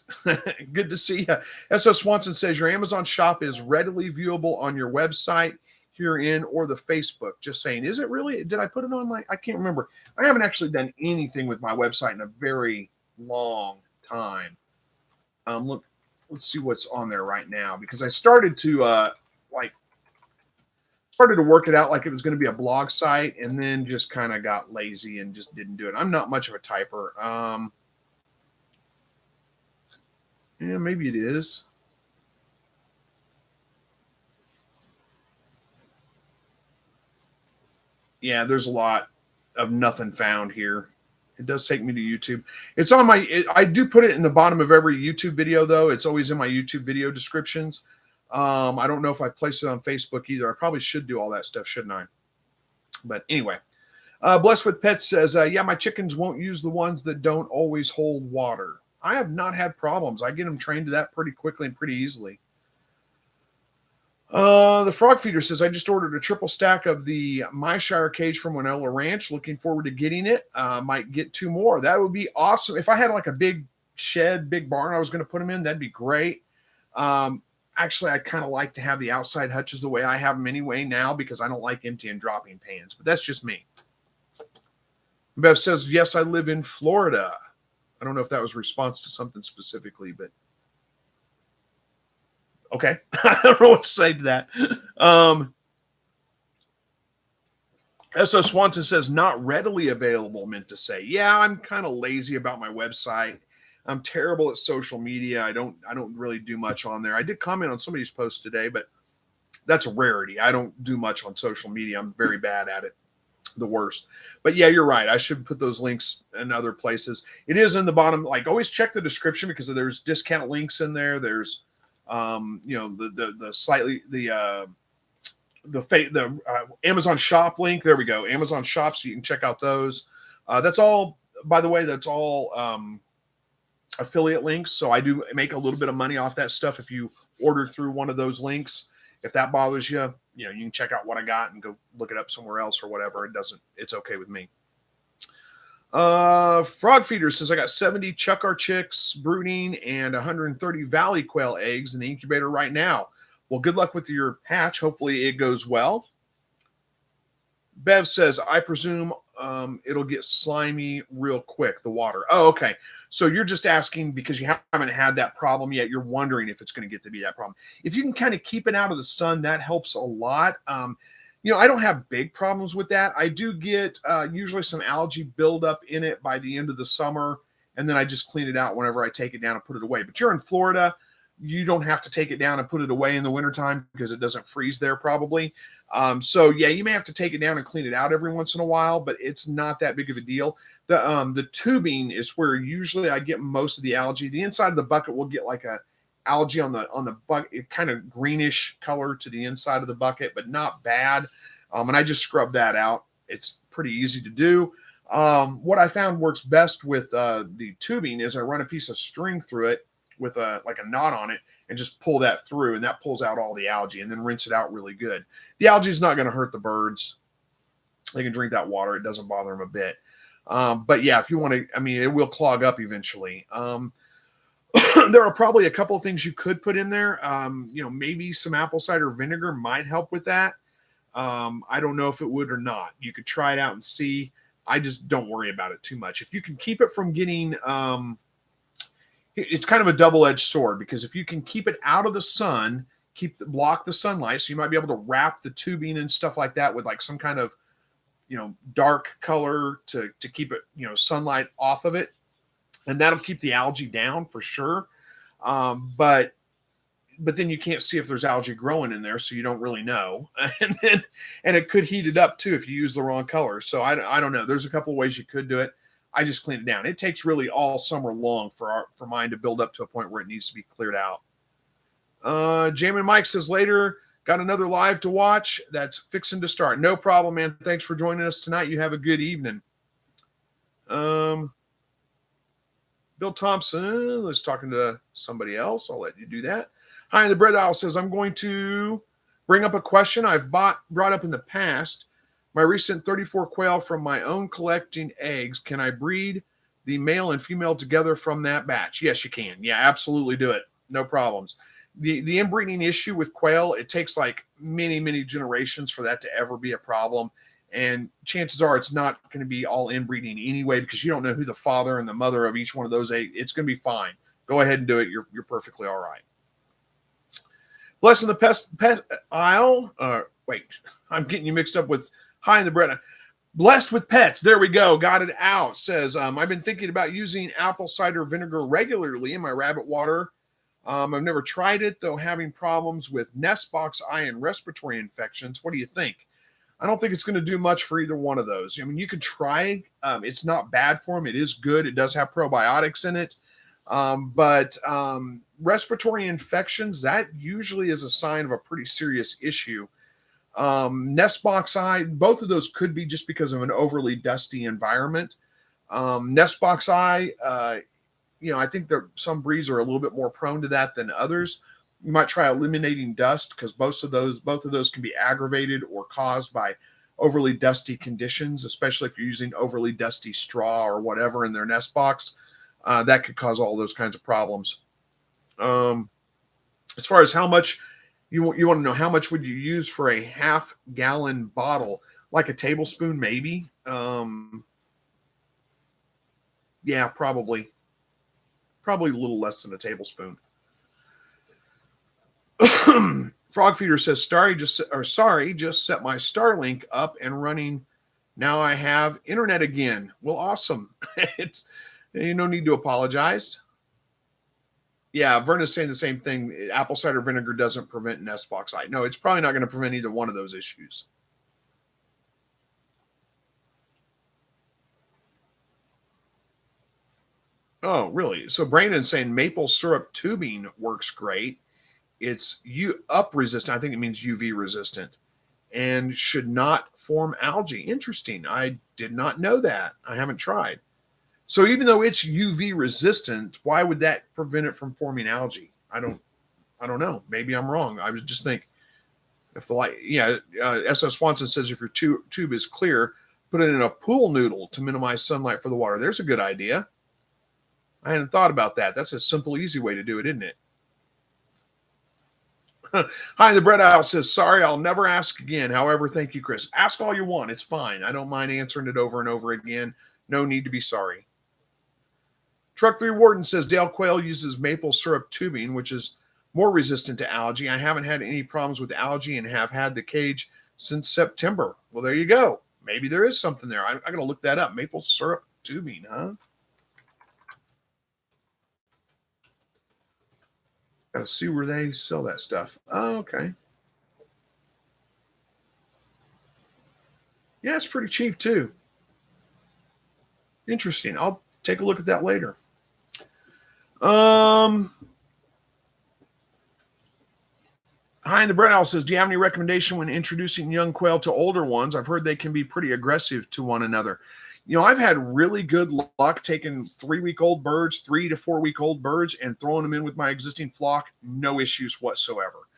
Good to see you. S.O. Swanson says, your Amazon shop is readily viewable on your website herein or the Facebook. Just saying, is it really? Did I put it on I can't remember. I haven't actually done anything with my website in a very long time. Look, let's see what's on there right now, because I started to work it out like it was going to be a blog site, and then just kind of got lazy and just didn't do it. I'm not much of a typer. Yeah, maybe it is. Yeah, there's a lot of nothing found here. It does take me to YouTube. It's on I do put it in the bottom of every YouTube video, though. It's always in my YouTube video descriptions. I don't know if I placed it on Facebook either. I probably should do all that stuff, shouldn't I? But anyway, Blessed with Pets says, yeah, my chickens won't use the ones that don't always hold water. I have not had problems. I get them trained to that pretty quickly and pretty easily. The Frog Feeder says, I just ordered a triple stack of the Myshire cage from Winola Ranch. Looking forward to getting it. Might get 2 more. That would be awesome. If I had like a big shed, big barn I was going to put them in, that'd be great. Actually, I kind of like to have the outside hutches the way I have them anyway now because I don't like empty and dropping pans, but that's just me. Bev says, yes, I live in Florida. I don't know if that was a response to something specifically, but okay. I don't know what to say to that. S.O. Swanson says, not readily available, meant to say. Yeah, I'm kind of lazy about my website. I'm terrible at social media. I don't really do much on there. I did comment on somebody's post today, but that's a rarity. I don't do much on social media. I'm very bad at it. The worst. But yeah, you're right. I should put those links in other places. It is in the bottom. Like, always check the description because there's discount links in there. There's the Amazon shop link. There we go. Amazon shop. So you can check out those. That's all, by the way, that's all affiliate links. So I do make a little bit of money off that stuff. If you order through one of those links, if that bothers you, you can check out what I got and go look it up somewhere else or whatever. It's okay with me. Frog Feeder says, I got 70 Chuckar chicks brooding and 130 Valley quail eggs in the incubator right now. Well, good luck with your hatch. Hopefully it goes well. Bev says, I presume it'll get slimy real quick, the water. Oh, okay. So you're just asking because you haven't had that problem yet. You're wondering if it's going to get to be that problem. If you can kind of keep it out of the sun, that helps a lot. I don't have big problems with that. I do get usually some algae buildup in it by the end of the summer, and then I just clean it out whenever I take it down and put it away. But you're in Florida. You don't have to take it down and put it away in the wintertime because it doesn't freeze there probably. So yeah, you may have to take it down and clean it out every once in a while, but it's not that big of a deal. The tubing is where usually I get most of the algae. The inside of the bucket will get like a algae on the bucket, kind of greenish color to the inside of the bucket, but not bad. And I just scrub that out. It's pretty easy to do. What I found works best with the tubing is I run a piece of string through it with a knot on it and just pull that through, and that pulls out all the algae, and then rinse it out really good. The algae is not going to hurt the birds. They can drink that water. It doesn't bother them a bit. But yeah, if you want to, it will clog up eventually. There are probably a couple of things you could put in there. Maybe some apple cider vinegar might help with that. I don't know if it would or not. You could try it out and see. I just don't worry about it too much. If you can keep it from getting, it's kind of a double-edged sword, because if you can keep it out of the sun, block the sunlight, so you might be able to wrap the tubing and stuff like that with like some kind of, dark color to keep it, sunlight off of it. And that'll keep the algae down for sure. But then you can't see if there's algae growing in there, so you don't really know. And it could heat it up too if you use the wrong color. So I don't know. There's a couple of ways you could do it. I just clean it down. It takes really all summer long for mine to build up to a point where it needs to be cleared out. Jamin Mike says, later, got another live to watch that's fixing to start. No problem, man. Thanks for joining us tonight. You have a good evening. Bill Thompson is talking to somebody else. I'll let you do that. Hi, the Bread Owl says, I'm going to bring up a question I've brought up in the past. My recent 34 quail from my own collecting eggs, can I breed the male and female together from that batch? Yes, you can. Yeah, absolutely do it. No problems. The inbreeding issue with quail, it takes like many, many generations for that to ever be a problem. And chances are it's not going to be all inbreeding anyway, because you don't know who the father and the mother of each one of those eggs. It's going to be fine. Go ahead and do it. You're perfectly all right. Blessing the pet aisle. Wait, I'm getting you mixed up with Hi in the Bread. Blessed with Pets. There we go. Got it out. Says, I've been thinking about using apple cider vinegar regularly in my rabbit water. I've never tried it, though, having problems with nest box eye and respiratory infections. What do you think? I don't think it's going to do much for either one of those. You could try. It's not bad for them. It is good. It does have probiotics in it. But respiratory infections, that usually is a sign of a pretty serious issue. Nest box eye, both of those could be just because of an overly dusty environment. Nest box eye, I think that some breeds are a little bit more prone to that than others. You might try eliminating dust, because both of those can be aggravated or caused by overly dusty conditions, especially if you're using overly dusty straw or whatever in their nest box. That could cause all those kinds of problems. As far as how much you want to know, how much would you use for a half-gallon bottle? Like a tablespoon, maybe. Yeah, probably a little less than a tablespoon. Frog Feeder says, sorry, just set my Starlink up and running. Now I have internet again. Well, awesome. It's no need to apologize. Yeah, Verna's saying the same thing. Apple cider vinegar doesn't prevent nest box eye. No, it's probably not going to prevent either one of those issues. Oh, really? So Brandon's saying maple syrup tubing works great. It's up resistant. I think it means UV resistant and should not form algae. Interesting. I did not know that. I haven't tried. So even though it's UV resistant, why would that prevent it from forming algae? I don't know. Maybe I'm wrong. I was just think if the light, yeah. S.S. Swanson says if your tube is clear, put it in a pool noodle to minimize sunlight for the water. There's a good idea. I hadn't thought about that. That's a simple, easy way to do it, isn't it? Hi, the bread aisle says, sorry, I'll never ask again. However, thank you, Chris. Ask all you want. It's fine. I don't mind answering it over and over again. No need to be sorry. Truck 3 Warden says Dale Quail uses maple syrup tubing, which is more resistant to algae. I haven't had any problems with algae and have had the cage since September. Well, there you go. Maybe there is something there. I got to look that up. Maple syrup tubing, huh? Gotta see where they sell that stuff. Oh, okay. Yeah, it's pretty cheap too. Interesting. I'll take a look at that later. Hi, and the Bread Owl says, do you have any recommendation when introducing young quail to older ones? I've heard they can be pretty aggressive to one another. I've had really good luck taking 3-week-old birds, 3 to 4-week-old birds, and throwing them in with my existing flock. No issues whatsoever.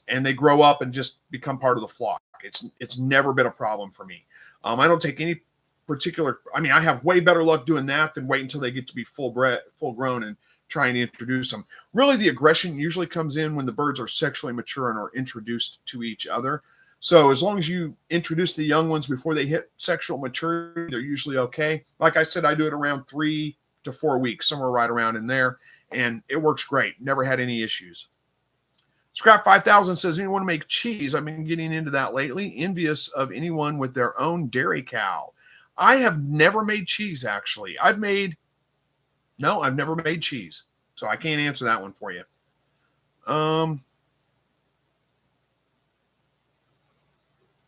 And they grow up and just become part of the flock. It's never been a problem for me. I don't take any particular. I mean, I have way better luck doing that than wait until they get to be full grown and trying to introduce them. Really, the aggression usually comes in when the birds are sexually mature and are introduced to each other. So as long as you introduce the young ones before they hit sexual maturity, they're usually okay. Like I said, I do it around 3 to 4 weeks, somewhere right around in there, and it works great. Never had any issues. Scrap 5000 says, anyone make cheese? I've been getting into that lately, envious of anyone with their own dairy cow. I have never made cheese, actually. I've never made cheese, so I can't answer that one for you.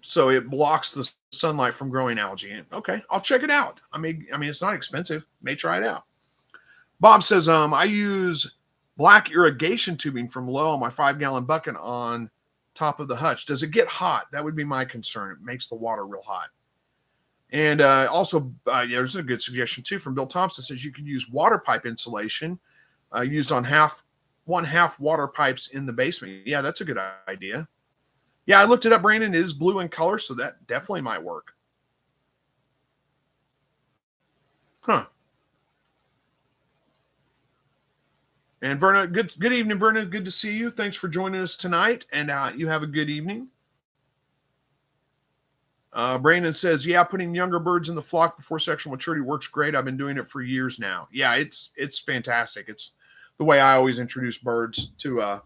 So it blocks the sunlight from growing algae. Okay, I'll check it out. I mean, it's not expensive. May try it out. Bob says, I use black irrigation tubing from low on my 5-gallon bucket on top of the hutch. Does it get hot? That would be my concern. It makes the water real hot. And also, there's a good suggestion too from Bill Thompson. Says you could use water pipe insulation used on one half water pipes in the basement. Yeah, that's a good idea. Yeah, I looked it up, Brandon. It is blue in color, so that definitely might work. Huh. And Verna, good evening, Verna. Good to see you. Thanks for joining us tonight, and you have a good evening. Brandon says, yeah, putting younger birds in the flock before sexual maturity works great. I've been doing it for years now. Yeah, it's fantastic. It's the way I always introduce birds to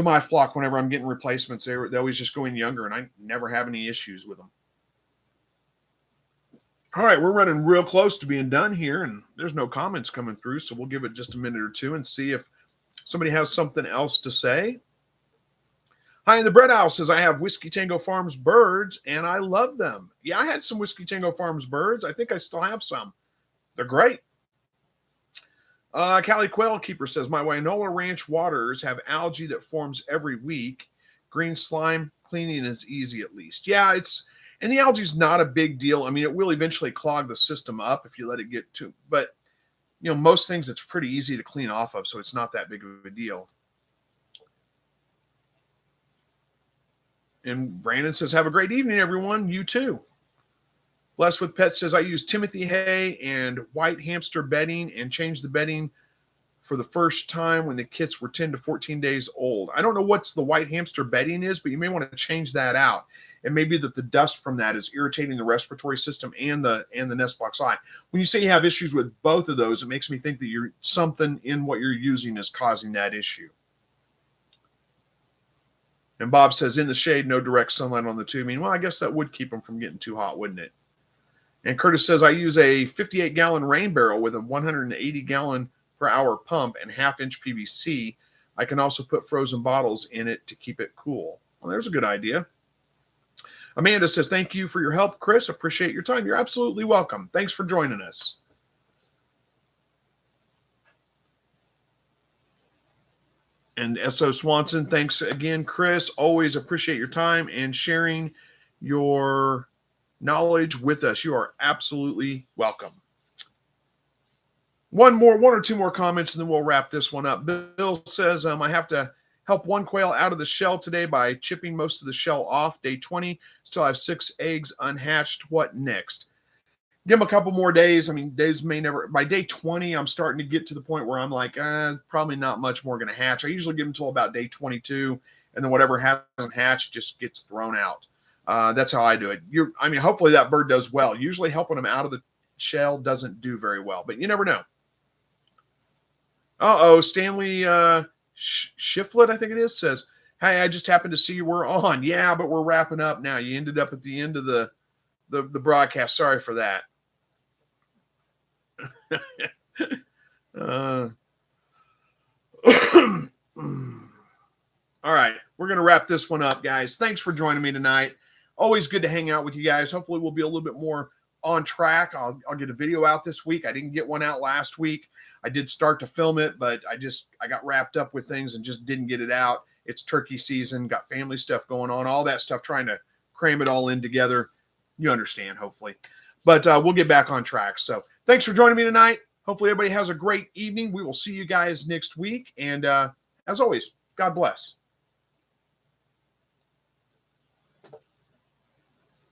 my flock whenever I'm getting replacements. They always just go in younger, and I never have any issues with them. All right, we're running real close to being done here, and there's no comments coming through, so we'll give it just a minute or two and see if somebody has something else to say. Hi, and the Bread Owl says, I have Whiskey Tango Farms birds, and I love them. Yeah, I had some Whiskey Tango Farms birds. I think I still have some. They're great. Cali Quail Keeper says, my Wynola Ranch waters have algae that forms every week. Green slime cleaning is easy at least. Yeah, and the algae is not a big deal. I mean, it will eventually clog the system up if you let it get to, but most things it's pretty easy to clean off of, so it's not that big of a deal. And Brandon says, have a great evening, everyone. You too. Blessed with Pets says, I use Timothy hay and white hamster bedding and change the bedding for the first time when the kits were 10 to 14 days old. I don't know what's the white hamster bedding is, but you may want to change that out. It may be that the dust from that is irritating the respiratory system and the nest box eye. When you say you have issues with both of those, it makes me think that something in what you're using is causing that issue. And Bob says, in the shade, no direct sunlight on the tubing. Well, I guess that would keep them from getting too hot, wouldn't it? And Curtis says, I use a 58-gallon rain barrel with a 180-gallon per hour pump and half-inch PVC. I can also put frozen bottles in it to keep it cool. Well, there's a good idea. Amanda says, thank you for your help, Chris. Appreciate your time. You're absolutely welcome. Thanks for joining us. And S.O. Swanson, thanks again, Chris. Always appreciate your time and sharing your knowledge with us. You are absolutely welcome. One or two more comments, and then we'll wrap this one up. Bill says, I have to help one quail out of the shell today by chipping most of the shell off. Day 20, still have 6 eggs unhatched. What next? Give them a couple more days. I mean, days may never. By day 20, I'm starting to get to the point where I'm like, probably not much more going to hatch. I usually give them until about day 22, and then whatever hasn't hatched just gets thrown out. That's how I do it. Hopefully that bird does well. Usually helping them out of the shell doesn't do very well, but you never know. Stanley Shiflet, I think it is, says, hey, I just happened to see you were on. Yeah, but we're wrapping up now. You ended up at the end of the broadcast. Sorry for that. All right, we're going to wrap this one up, guys. Thanks for joining me tonight. Always good to hang out with you guys. Hopefully we'll be a little bit more on track. I'll get a video out this week. I didn't get one out last week. I did start to film it, but I got wrapped up with things and just didn't get it out. It's turkey season, got family stuff going on, all that stuff, trying to cram it all in together. You understand, hopefully. But we'll get back on track. So thanks for joining me tonight. Hopefully everybody has a great evening. We will see you guys next week. And as always, God bless.